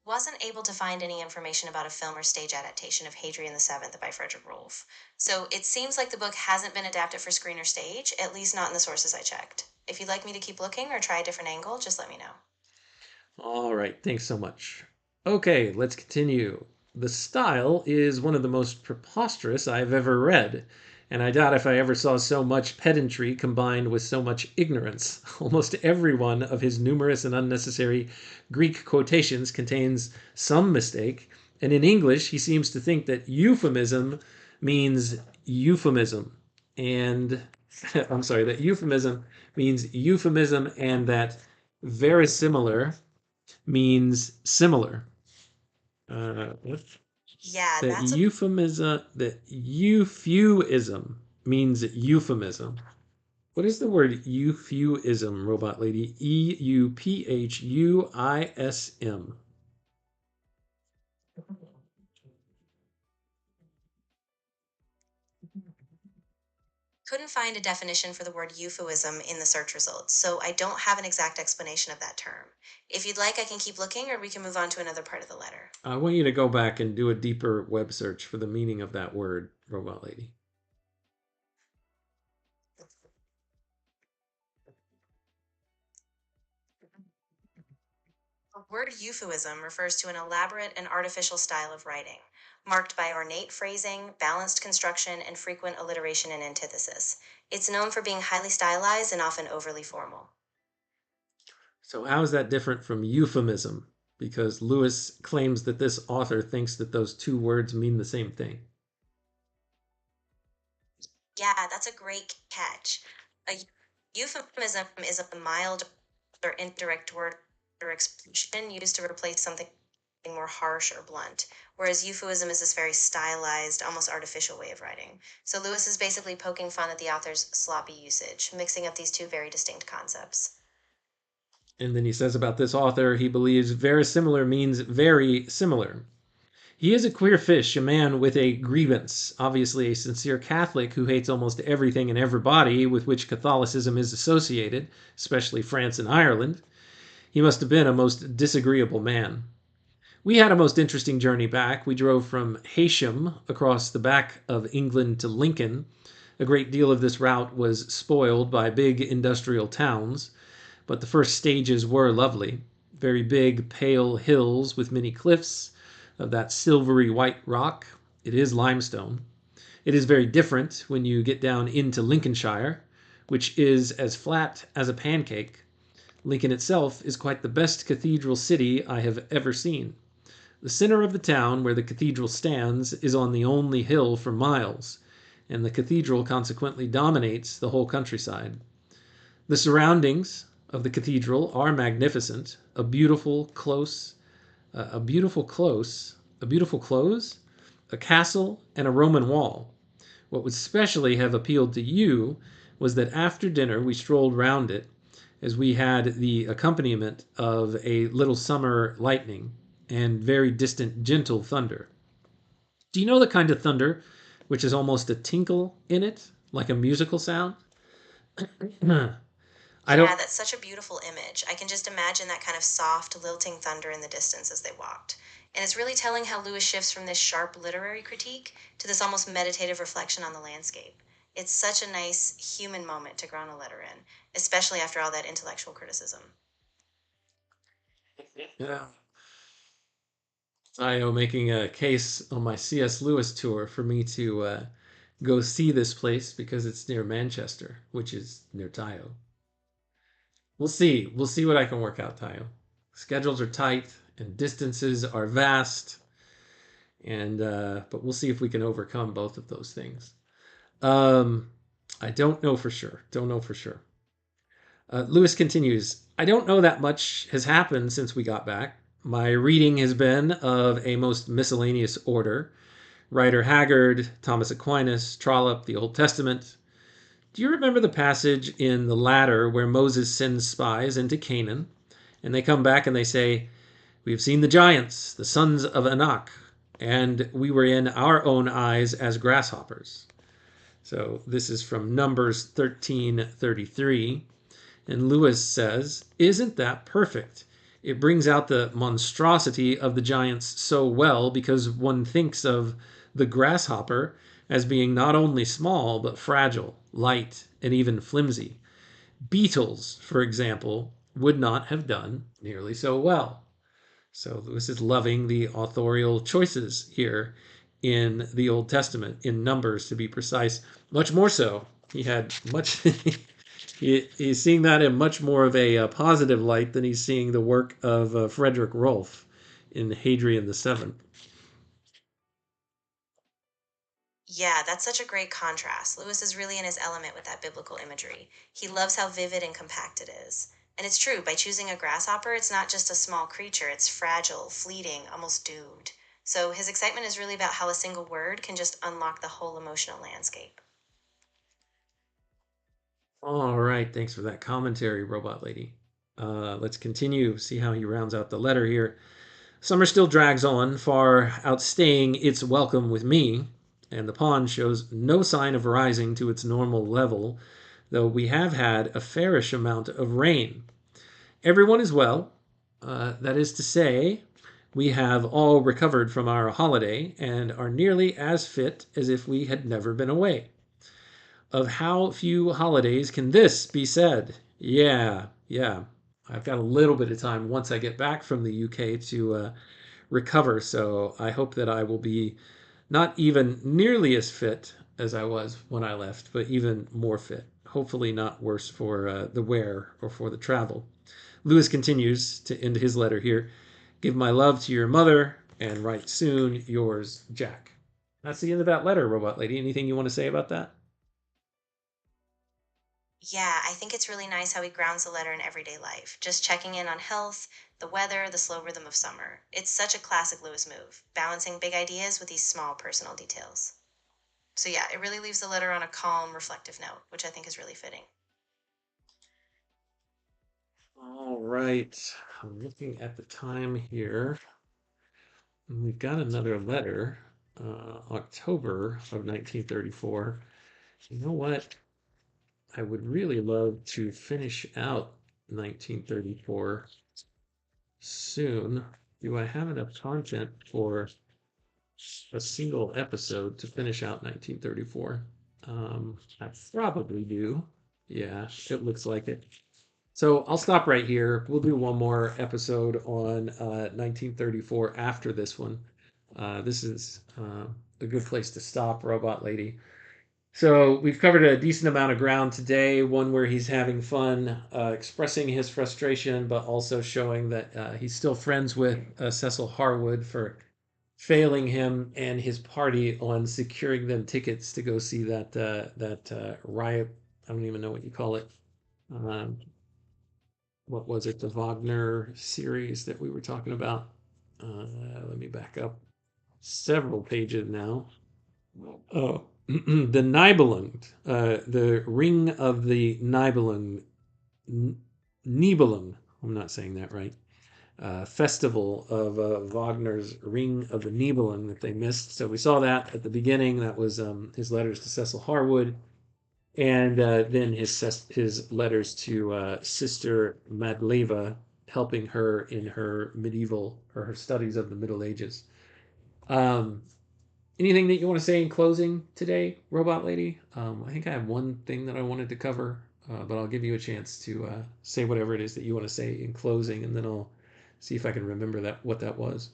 Wasn't able to find any information about a film or stage adaptation of Hadrian VII by Frederick Rolfe. So it seems like the book hasn't been adapted for screen or stage, at least not in the sources I checked. If you'd like me to keep looking or try a different angle, just let me know. All right, thanks so much. Okay, let's continue. The style is one of the most preposterous I've ever read, and I doubt if I ever saw so much pedantry combined with so much ignorance. Almost every one of his numerous and unnecessary Greek quotations contains some mistake, and in English, he seems to think that euphemism means euphemism, and I'm sorry, that euphemism means euphemism, and that verisimilar means similar. What? Yeah, That that's a euphemism, that euphuism means euphemism. What is the word euphuism, Robot Lady? EUPHUISM. couldn't find a definition for the word euphuism in the search results, so I don't have an exact explanation of that term. If you'd like, I can keep looking or we can move on to another part of the letter. I want you to go back and do a deeper web search for the meaning of that word, Robot Lady. The word euphuism refers to an elaborate and artificial style of writing, marked by ornate phrasing, balanced construction, and frequent alliteration and antithesis. It's known for being highly stylized and often overly formal. So, how is that different from euphemism? Because Lewis claims that this author thinks that those two words mean the same thing. Yeah, that's a great catch. A euphemism is a mild or indirect word or expression used to replace something more harsh or blunt, whereas euphuism is this very stylized, almost artificial way of writing. So Lewis is basically poking fun at the author's sloppy usage, mixing up these two very distinct concepts. And then he says about this author, he believes verisimilar means very similar. He is a queer fish, a man with a grievance, obviously a sincere Catholic who hates almost everything and everybody with which Catholicism is associated, especially France and Ireland. He must have been a most disagreeable man. We had a most interesting journey back. We drove from Heysham across the back of England to Lincoln. A great deal of this route was spoiled by big industrial towns, but the first stages were lovely. Very big, pale hills with many cliffs of that silvery white rock. It is limestone. It is very different when you get down into Lincolnshire, which is as flat as a pancake. Lincoln itself is quite the best cathedral city I have ever seen. The center of the town where the cathedral stands is on the only hill for miles, and the cathedral consequently dominates the whole countryside. The surroundings of the cathedral are magnificent. A beautiful close, a castle, and a Roman wall. What would specially have appealed to you was that after dinner we strolled round it, as we had the accompaniment of a little summer lightning and very distant gentle thunder. Do you know the kind of thunder which has almost a tinkle in it, like a musical sound? Yeah, that's such a beautiful image. I can just imagine that kind of soft, lilting thunder in the distance as they walked. And it's really telling how Lewis shifts from this sharp literary critique to this almost meditative reflection on the landscape. It's such a nice human moment to ground a letter in, especially after all that intellectual criticism. Yeah. I am making a case on my C.S. Lewis tour for me to go see this place because it's near Manchester, which is near Tayo. We'll see. We'll see what I can work out, Tayo. Schedules are tight and distances are vast, and but we'll see if we can overcome both of those things. I don't know for sure. Don't know for sure. Lewis continues, I don't know that much has happened since we got back. My reading has been of a most miscellaneous order. Rider Haggard, Thomas Aquinas, Trollope, the Old Testament. Do you remember the passage in the latter where Moses sends spies into Canaan, and they come back and they say, we have seen the giants, the sons of Anak, and we were in our own eyes as grasshoppers. So this is from Numbers 13:33. And Lewis says, isn't that perfect? It brings out the monstrosity of the giants so well because one thinks of the grasshopper as being not only small, but fragile, light, and even flimsy. Beetles, for example, would not have done nearly so well. So Lewis is loving the authorial choices here in the Old Testament, in Numbers to be precise. Much more so. He had much... He's seeing that in much more of a positive light than he's seeing the work of Frederick Rolfe in Hadrian VII. Yeah, that's such a great contrast. Lewis is really in his element with that biblical imagery. He loves how vivid and compact it is. And it's true, by choosing a grasshopper, it's not just a small creature, it's fragile, fleeting, almost doomed. So his excitement is really about how a single word can just unlock the whole emotional landscape. All right, thanks for that commentary, Robot Lady. Let's continue, see how he rounds out the letter here. Summer still drags on, far outstaying its welcome with me, and the pond shows no sign of rising to its normal level, though we have had a fairish amount of rain. Everyone is well. That is to say, we have all recovered from our holiday and are nearly as fit as if we had never been away. Of how few holidays can this be said? Yeah. I've got a little bit of time once I get back from the UK to recover, so I hope that I will be not even nearly as fit as I was when I left, but even more fit. Hopefully not worse for the wear or for the travel. Lewis continues to end his letter here. Give my love to your mother, and write soon, yours, Jack. That's the end of that letter, Robot Lady. Anything you want to say about that? Yeah, I think it's really nice how he grounds the letter in everyday life, just checking in on health, the weather, the slow rhythm of summer. It's such a classic Lewis move, balancing big ideas with these small personal details. So, yeah, it really leaves the letter on a calm, reflective note, which I think is really fitting. All right. I'm looking at the time here. And we've got another letter, October of 1934. You know what? I would really love to finish out 1934 soon. Do I have enough content for a single episode to finish out 1934? I probably do. Yeah, it looks like it. So I'll stop right here. We'll do one more episode on 1934 after this one. This is a good place to stop, Robot Lady. So we've covered a decent amount of ground today. One where he's having fun, expressing his frustration, but also showing that he's still friends with Cecil Harwood for failing him and his party on securing them tickets to go see that riot. I don't even know what you call it. Um, what was it? The Wagner series that we were talking about. Let me back up several pages now. Oh, the Nibelung, the Ring of the Nibelung, Nibelung. I'm not saying that right. Festival of Wagner's Ring of the Nibelung that they missed. So we saw that at the beginning. That was his letters to Cecil Harwood, and then his letters to Sister Madleva, helping her in her medieval or her studies of the Middle Ages. Um, Anything that you want to say in closing today, Robot Lady? I think I have one thing that I wanted to cover, but I'll give you a chance to say whatever it is that you want to say in closing, and then I'll see if I can remember what that was.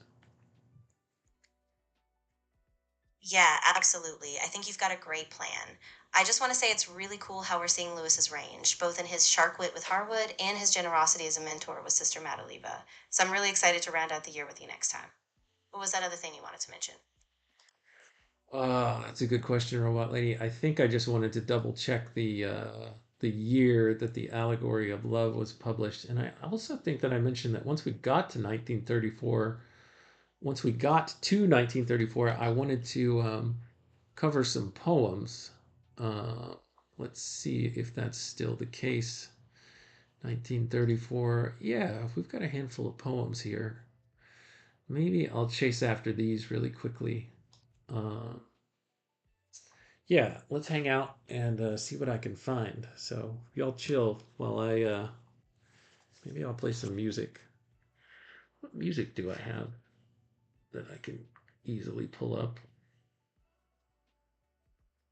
Yeah, absolutely. I think you've got a great plan. I just want to say it's really cool how we're seeing Lewis's range, both in his shark wit with Harwood and his generosity as a mentor with Sister Madaleva. So I'm really excited to round out the year with you next time. What was that other thing you wanted to mention? That's a good question, Robot Lady. I think I just wanted to double check the year that the Allegory of Love was published, and I also think that I mentioned that once we got to 1934, once we got to 1934, I wanted to cover some poems. Uh, let's see if that's still the case. 1934. Yeah, we've got a handful of poems here. Maybe I'll chase after these really quickly. Uh, yeah, let's hang out and see what I can find. So y'all chill while I maybe I'll play some music. What music do I have that I can easily pull up?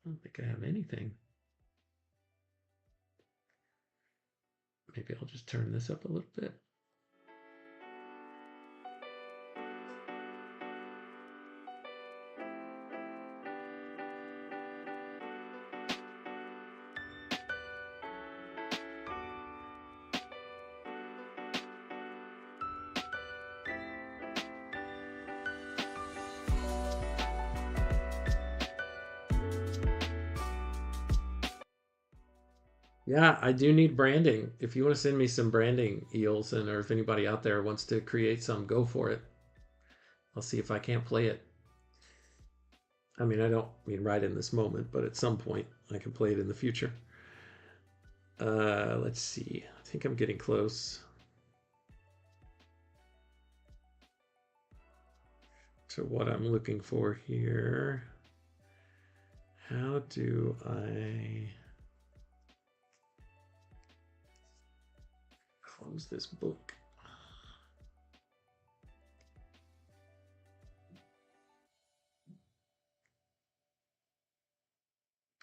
I don't think I have anything. Maybe I'll just turn this up a little bit. Yeah, I do need branding. If you want to send me some branding, Eels, and or if anybody out there wants to create some, go for it. I'll see if I can't play it. I mean, I don't mean right in this moment, but at some point I can play it in the future. Let's see. I think I'm getting close to what I'm looking for here. How do I close this book?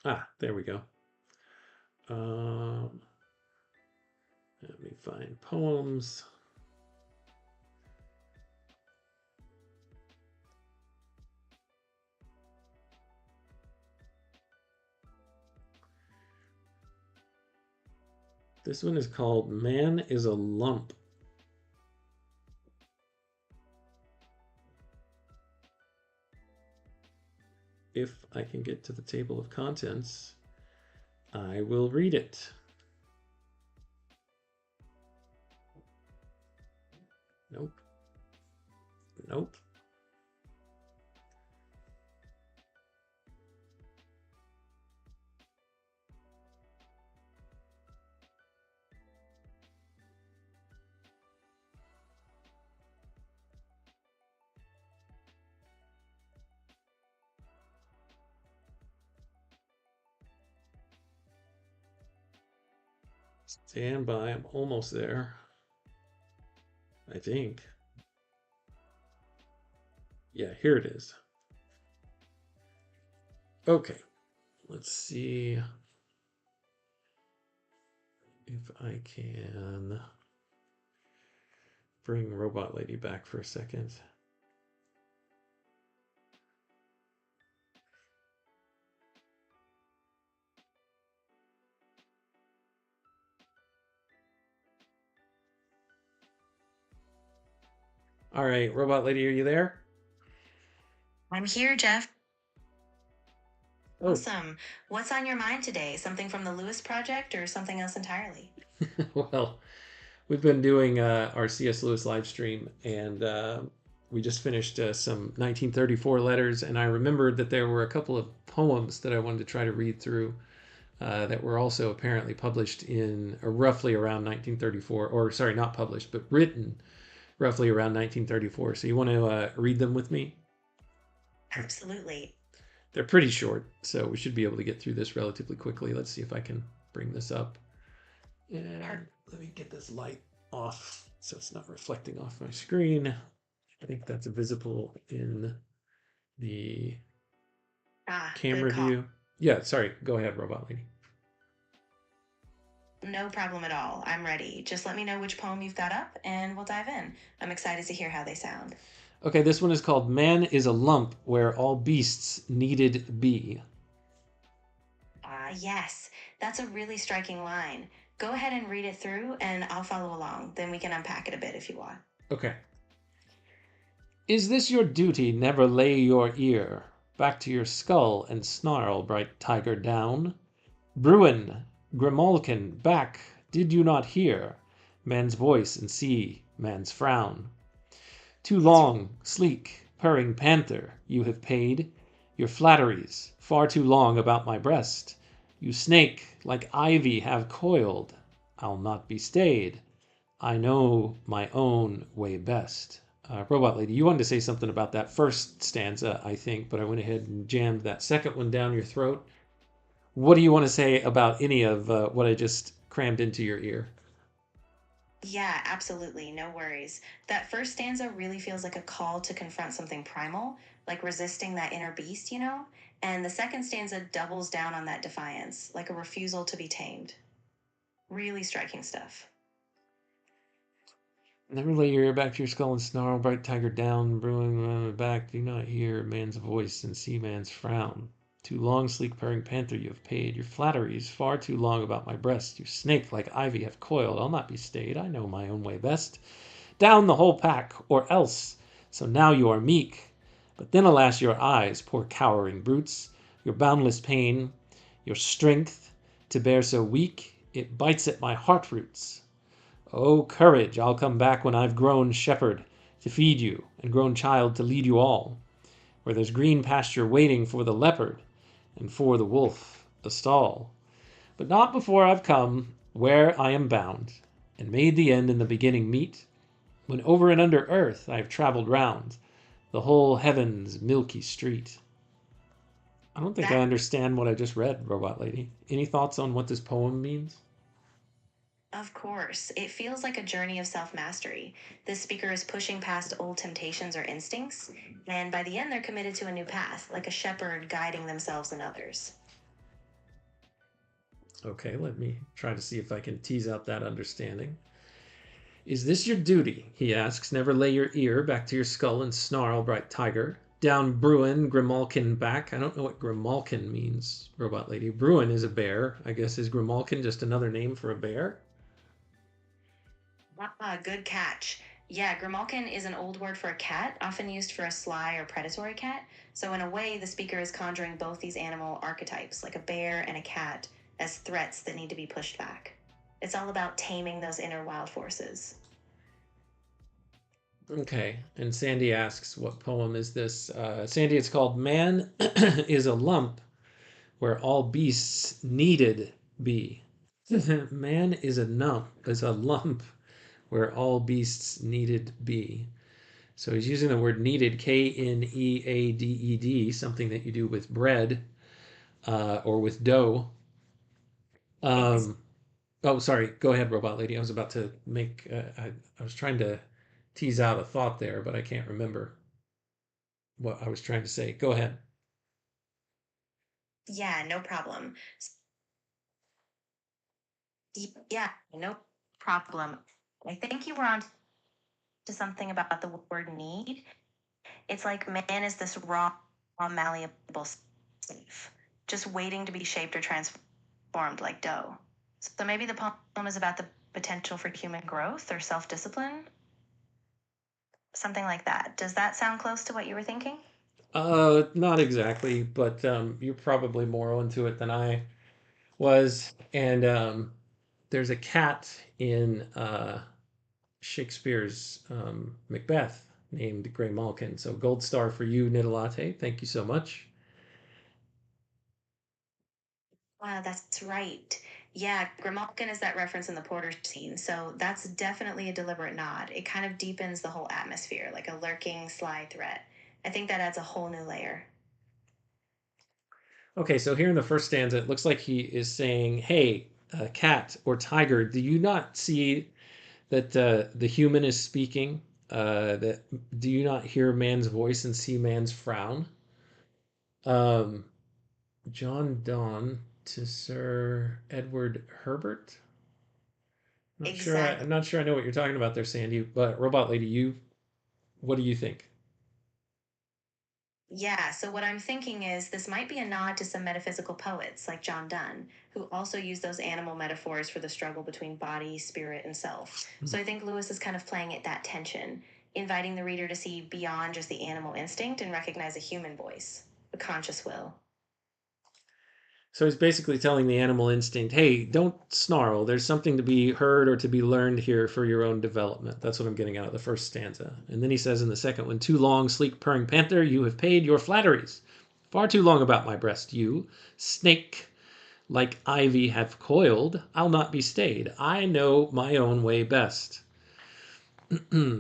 Ah, there we go. Let me find poems. This one is called Man is a Lump. If I can get to the table of contents, I will read it. Nope. Nope. Stand by, I'm almost there. I think. Yeah, here it is. Okay, let's see if I can bring Robot Lady back for a second. All right, Robot Lady, are you there? I'm here, Jeff. Oh. Awesome. What's on your mind today? Something from the Lewis Project or something else entirely? Well, we've been doing our C.S. Lewis live stream, and we just finished some 1934 letters, and I remembered that there were a couple of poems that I wanted to try to read through that were also apparently published in roughly around 1934, or sorry, not published, but written roughly around 1934. So you want to read them with me? Absolutely. They're pretty short, so we should be able to get through this relatively quickly. Let's see if I can bring this up. And let me get this light off so it's not reflecting off my screen. I think that's visible in the camera good call. view. Yeah, sorry. Go ahead, Robot Lady. No problem at all. I'm ready. Just let me know which poem you've got up and we'll dive in. I'm excited to hear how they sound. Okay, this one is called Man is a Lump Where All Beasts Needed Be. Yes. That's a really striking line. Go ahead and read it through and I'll follow along. Then we can unpack it a bit if you want. Okay. Is this your duty? Never lay your ear back to your skull and snarl, bright tiger, down. Bruin, grimalkin, back, did you not hear man's voice and see man's frown? Too long, sleek, purring panther, you have paid your flatteries far too long about my breast. You snake, like ivy, have coiled. I'll not be stayed. I know my own way best. Robot Lady, you wanted to say something about that first stanza, I think, but I went ahead and jammed that second one down your throat. What do you want to say about any of what I just crammed into your ear? Yeah, absolutely. No worries. That first stanza really feels like a call to confront something primal, like resisting that inner beast, you know? And the second stanza doubles down on that defiance, like a refusal to be tamed. Really striking stuff. Never lay your ear back to your skull and snarl, bright tiger, down, brewing back. Do not hear man's voice and see man's frown. Too long, sleek, purring panther, you have paid your flatteries far too long about my breast. You snake, like ivy, have coiled. I'll not be stayed. I know my own way best. Down the whole pack, or else. So now you are meek. But then, alas, your eyes, poor cowering brutes, your boundless pain, your strength to bear so weak, it bites at my heart roots. Oh, courage! I'll come back when I've grown shepherd to feed you, and grown child to lead you all, where there's green pasture waiting for the leopard, and for the wolf a stall. But not before I've come where I am bound, and made the end and the beginning meet, when over and under earth I've travelled round the whole heaven's milky street. I don't think I understand what I just read, Robot Lady. Any thoughts on what this poem means? Of course, it feels like a journey of self-mastery. This speaker is pushing past old temptations or instincts, and by the end they're committed to a new path, like a shepherd guiding themselves and others. Okay, let me try to see if I can tease out that understanding. Is this your duty? He asks. Never lay your ear back to your skull and snarl, bright tiger. Down Bruin, grimalkin back. I don't know what grimalkin means, Robot Lady. Bruin is a bear. I guess is grimalkin just another name for a bear? Good catch. Yeah, grimalkin is an old word for a cat, often used for a sly or predatory cat. So in a way, the speaker is conjuring both these animal archetypes, like a bear and a cat, as threats that need to be pushed back. It's all about taming those inner wild forces. Okay, and Sandy asks, what poem is this? Sandy, it's called Man is a Lump Where All Beasts Needed Be. Man is a lump where all beasts needed be. So he's using the word needed, K-N-E-A-D-E-D, something that you do with bread or with dough. Ex- Um, oh, sorry. Go ahead, robot lady. I was about to make. I was trying to tease out a thought there, but I can't remember what I was trying to say. Go ahead. yeah, no problem. Yeah, no problem. I think you were on to something about the word need. It's like man is this raw, malleable slave, just waiting to be shaped or transformed like dough. So maybe the poem is about the potential for human growth or self discipline, something like that. Does that sound close to what you were thinking? Not exactly, but you're probably more onto it than I was. And there's a cat in Shakespeare's Macbeth named Grey Malkin. So gold star for you, Nidalate. Thank you so much. That's right. Yeah, Grimalkin is that reference in the Porter scene, so that's definitely a deliberate nod. It kind of deepens the whole atmosphere, like a lurking, sly threat. I think that adds a whole new layer. Okay, so here in the first stanza, it looks like he is saying, "Hey, cat or tiger, do you not see that the human is speaking? That do you not hear man's voice and see man's frown?" Um, John Donne to Sir Edward Herbert. Not sure. Exactly. I'm not sure I know what you're talking about there, Sandy. But robot lady, what do you think? Yeah, so what I'm thinking is this might be a nod to some metaphysical poets like John Donne, who also use those animal metaphors for the struggle between body, spirit, and self. Hmm. So I think Lewis is kind of playing at that tension, inviting the reader to see beyond just the animal instinct and recognize a human voice, a conscious will. So he's basically telling the animal instinct, hey, don't snarl. There's something to be heard or to be learned here for your own development. That's what I'm getting out of the first stanza. And then he says in the second one, too long, sleek purring panther, you have paid your flatteries. Far too long about my breast, you. Snake, like ivy have coiled, I'll not be stayed. I know my own way best.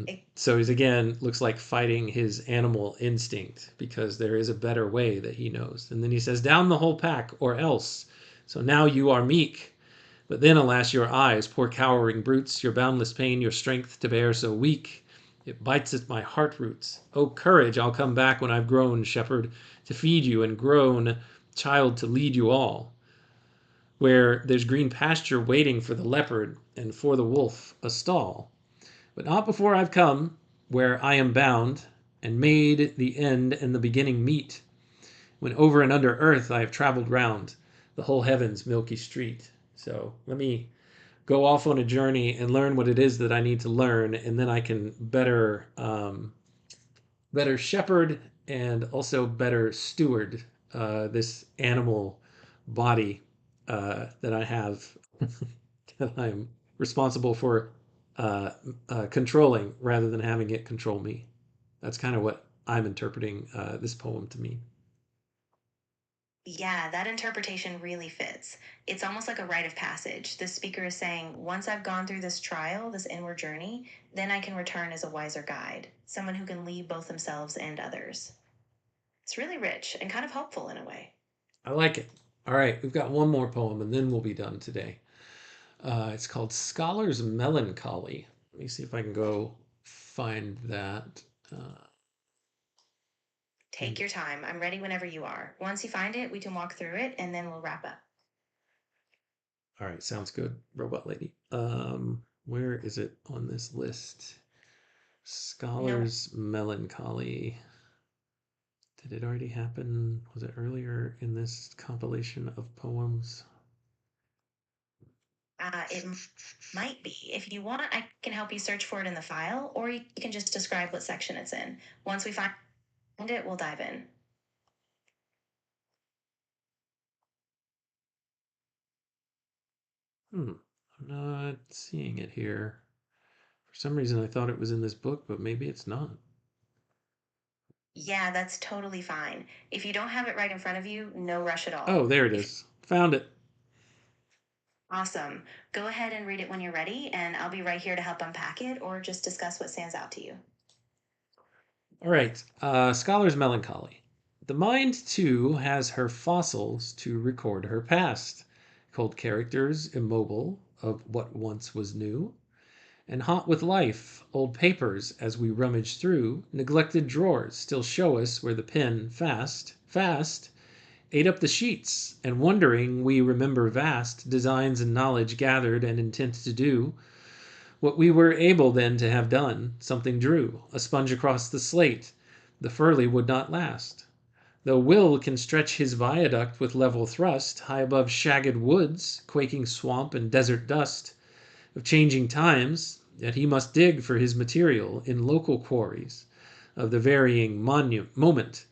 It, So he's again looks like fighting his animal instinct because there is a better way that he knows. And then he says, down the whole pack, or else. So now you are meek. But then, alas, your eyes, poor cowering brutes, your boundless pain, your strength to bear so weak. It bites at my heart roots. Oh, courage, I'll come back when I've grown, shepherd, to feed you, and grown, child, to lead you all. Where there's green pasture waiting for the leopard, and for the wolf a stall. But not before I've come where I am bound, and made the end and the beginning meet, when over and under earth I have traveled round the whole heaven's milky street. So let me go off on a journey and learn what it is that I need to learn, and then I can better shepherd and also better steward this animal body that I have that I'm responsible for uh, controlling rather than having it control me. That's kind of what I'm interpreting this poem to mean. yeah, that interpretation really fits. It's almost like a rite of passage. The speaker is saying, once I've gone through this trial, this inward journey, then I can return as a wiser guide, someone who can lead both themselves and others. It's really rich and kind of hopeful in a way. I like it. All right, we've got one more poem and then we'll be done today. It's called Scholar's Melancholy. Let me see if I can go find that. Take And your time. I'm ready whenever you are. Once you find it, we can walk through it and then we'll wrap up. all right, sounds good, robot lady. Where is it on this list? No, Scholar's Melancholy. Did it already happen? Was it earlier in this compilation of poems? it might be. If you want, I can help you search for it in the file, or you can just describe what section it's in. Once we find it, we'll dive in. I'm not seeing it here. For some reason, I thought it was in this book, but maybe it's not. Yeah, that's totally fine. If you don't have it right in front of you, no rush at Oh, all. there it If is. Found it. Awesome. Go ahead and read it when you're ready, and I'll be right here to help unpack it or just discuss what stands out to you. All right. Scholar's Melancholy. The mind, too, has her fossils to record her past. Cold characters, immobile, of what once was new. And hot with life, old papers, as we rummage through, neglected drawers still show us where the pen fast, ate up the sheets, and wondering we remember vast designs and knowledge gathered and intent to do what we were able then to have done. Something drew a sponge across the slate. The furly would not last. Though will can stretch his viaduct with level thrust high above shagged woods, quaking swamp and desert dust of changing times, yet he must dig for his material in local quarries of the varying moment,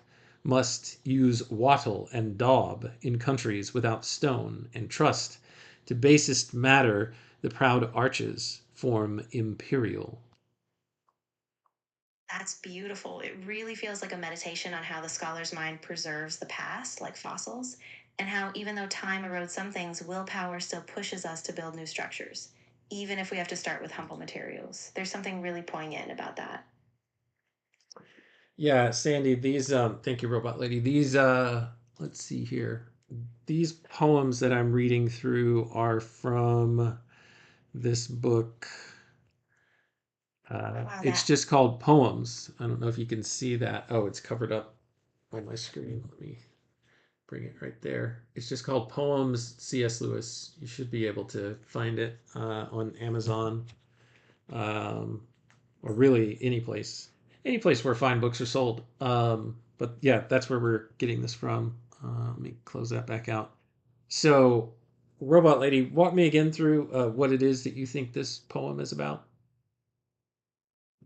must use wattle and daub in countries without stone, and trust to basest matter the proud arches form imperial. That's beautiful. It really feels like a meditation on how the scholar's mind preserves the past, like fossils, and how even though time erodes some things, willpower still pushes us to build new structures, even if we have to start with humble materials. There's something really poignant about that. Yeah, Sandy, these thank you, Robot Lady. These let's see here. These poems that I'm reading through are from this book. Wow, It's that just called Poems. I don't know if you can see that. Oh, it's covered up on my screen. Let me bring it right there. It's just called Poems, C.S. Lewis. You should be able to find it on Amazon, um, or really any place where fine books are sold. But yeah, that's where we're getting this from. Let me close that back out. So, Robot Lady, walk me again through what it is that you think this poem is about.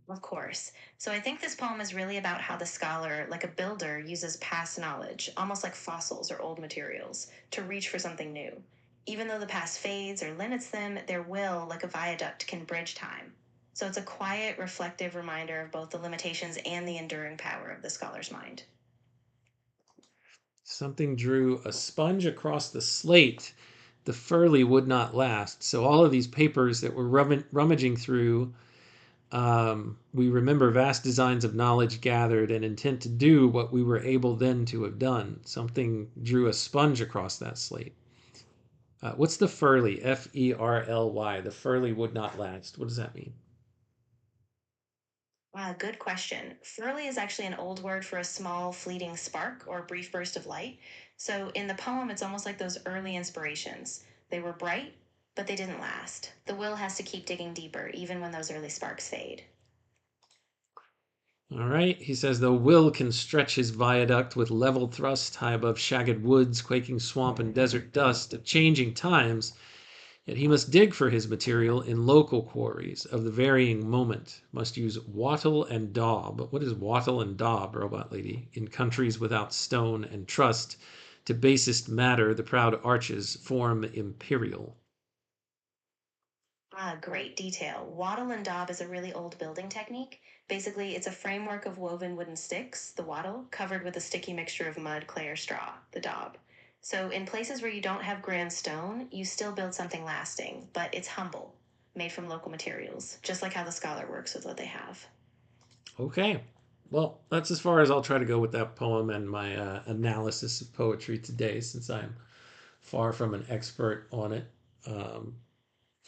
Of course. So I think this poem is really about how the scholar, like a builder, uses past knowledge, almost like fossils or old materials, to reach for something new. Even though the past fades or limits them, their will, like a viaduct, can bridge time. So it's a quiet, reflective reminder of both the limitations and the enduring power of the scholar's mind. Something drew a sponge across the slate. The furly would not last. So all of these papers that we're rummaging through, we remember vast designs of knowledge gathered and intent to do what we were able then to have done. Something drew a sponge across that slate. What's the furly? Ferly. The furly would not last. What does that mean? Wow, good question. Furly is actually an old word for a small, fleeting spark or brief burst of light. So in the poem, it's almost like those early inspirations. They were bright, but they didn't last. The will has to keep digging deeper, even when those early sparks fade. All right. He says, though will can stretch his viaduct with level thrust high above shagged woods, quaking swamp and desert dust of changing times, yet he must dig for his material in local quarries of the varying moment, must use wattle and daub. What is wattle and daub, Robot Lady? In countries without stone, and trust to basest matter the proud arches form imperial. Ah, great detail. Wattle and daub is a really old building technique. Basically, it's a framework of woven wooden sticks, the wattle, covered with a sticky mixture of mud, clay, or straw, the daub. So, in places where you don't have grand stone, you still build something lasting, but it's humble, made from local materials, just like how the scholar works with what they have. Okay. Well, that's as far as I'll try to go with that poem and my analysis of poetry today, since I'm far from an expert on it. Um,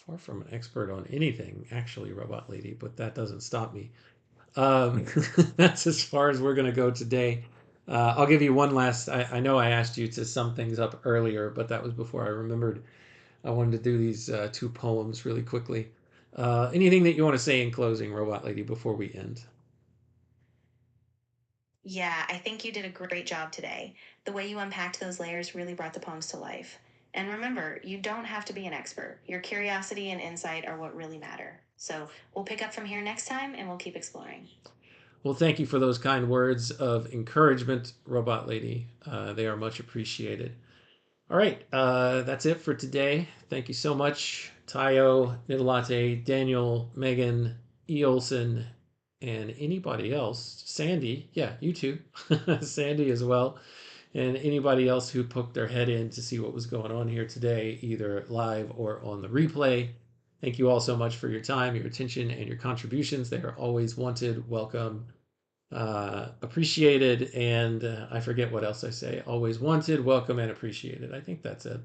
Far from an expert on anything, actually, Robot Lady, but that doesn't stop me. Um, that's as far as we're going to go today. I'll give you one last. I know I asked you to sum things up earlier, but that was before I remembered I wanted to do these two poems really quickly. Anything that you want to say in closing, Robot Lady, before we end? Yeah, I think you did a great job today. The way you unpacked those layers really brought the poems to life. And remember, you don't have to be an expert. Your curiosity and insight are what really matter. So we'll pick up from here next time and we'll keep exploring. Well, thank you for those kind words of encouragement, Robot Lady. They are much appreciated. All right, that's it for today. Thank you so much, Tayo, Nidalate, Daniel, Megan, E. Olson, and anybody else. Sandy, yeah, you too. Sandy as well. And anybody else who poked their head in to see what was going on here today, either live or on the replay. Thank you all so much for your time, your attention, and your contributions. They are always wanted, welcome, appreciated, and I forget what else I say. Always wanted, welcome, and appreciated. I think that's it.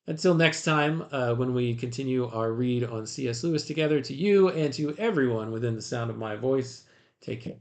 Until next time, when we continue our read on C.S. Lewis together, to you and to everyone within the sound of my voice, take care.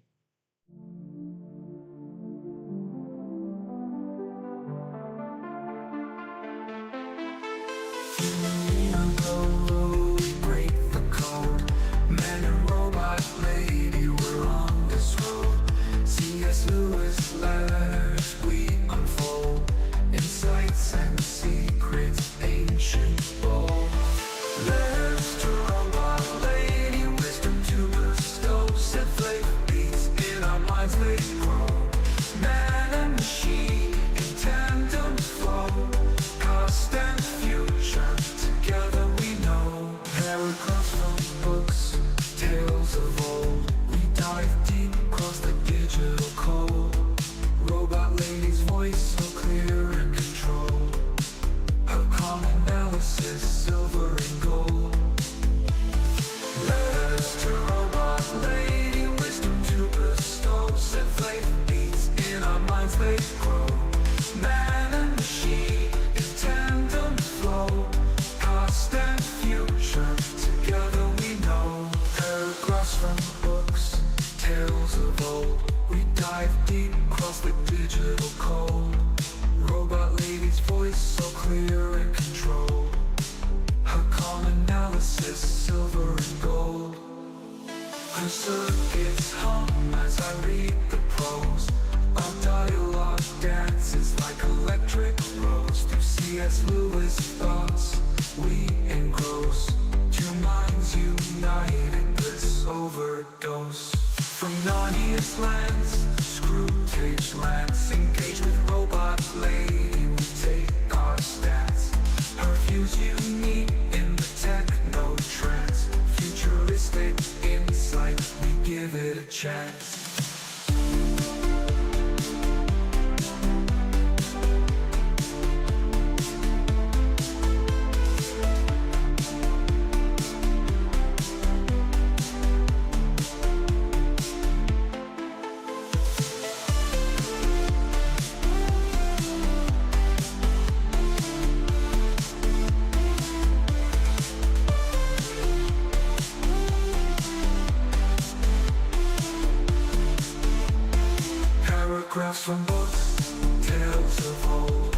From books, tales of old,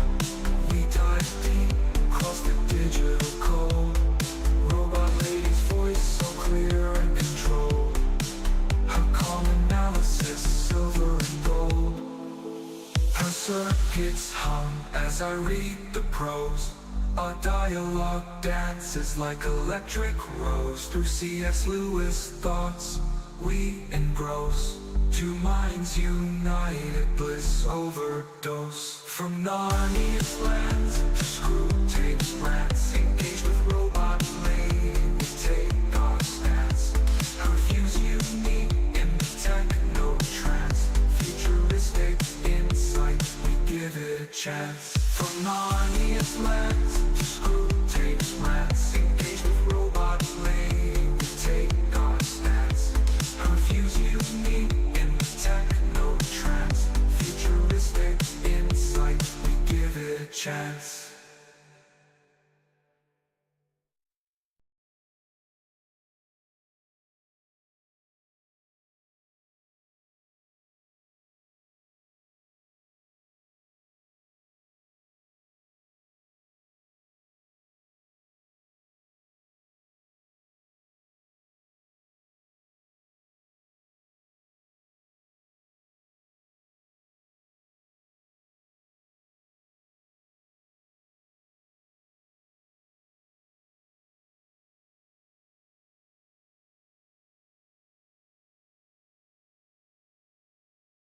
we dive deep across the digital code. Robot lady's voice so clear and controlled. Her calm analysis, silver and gold. Her circuits hum as I read the prose. Our dialogue dances like electric rose. Through C.S. Lewis thoughts, we engross. Two minds united, bliss overdose. From Narnia's lands to screw tapes rants, engaged with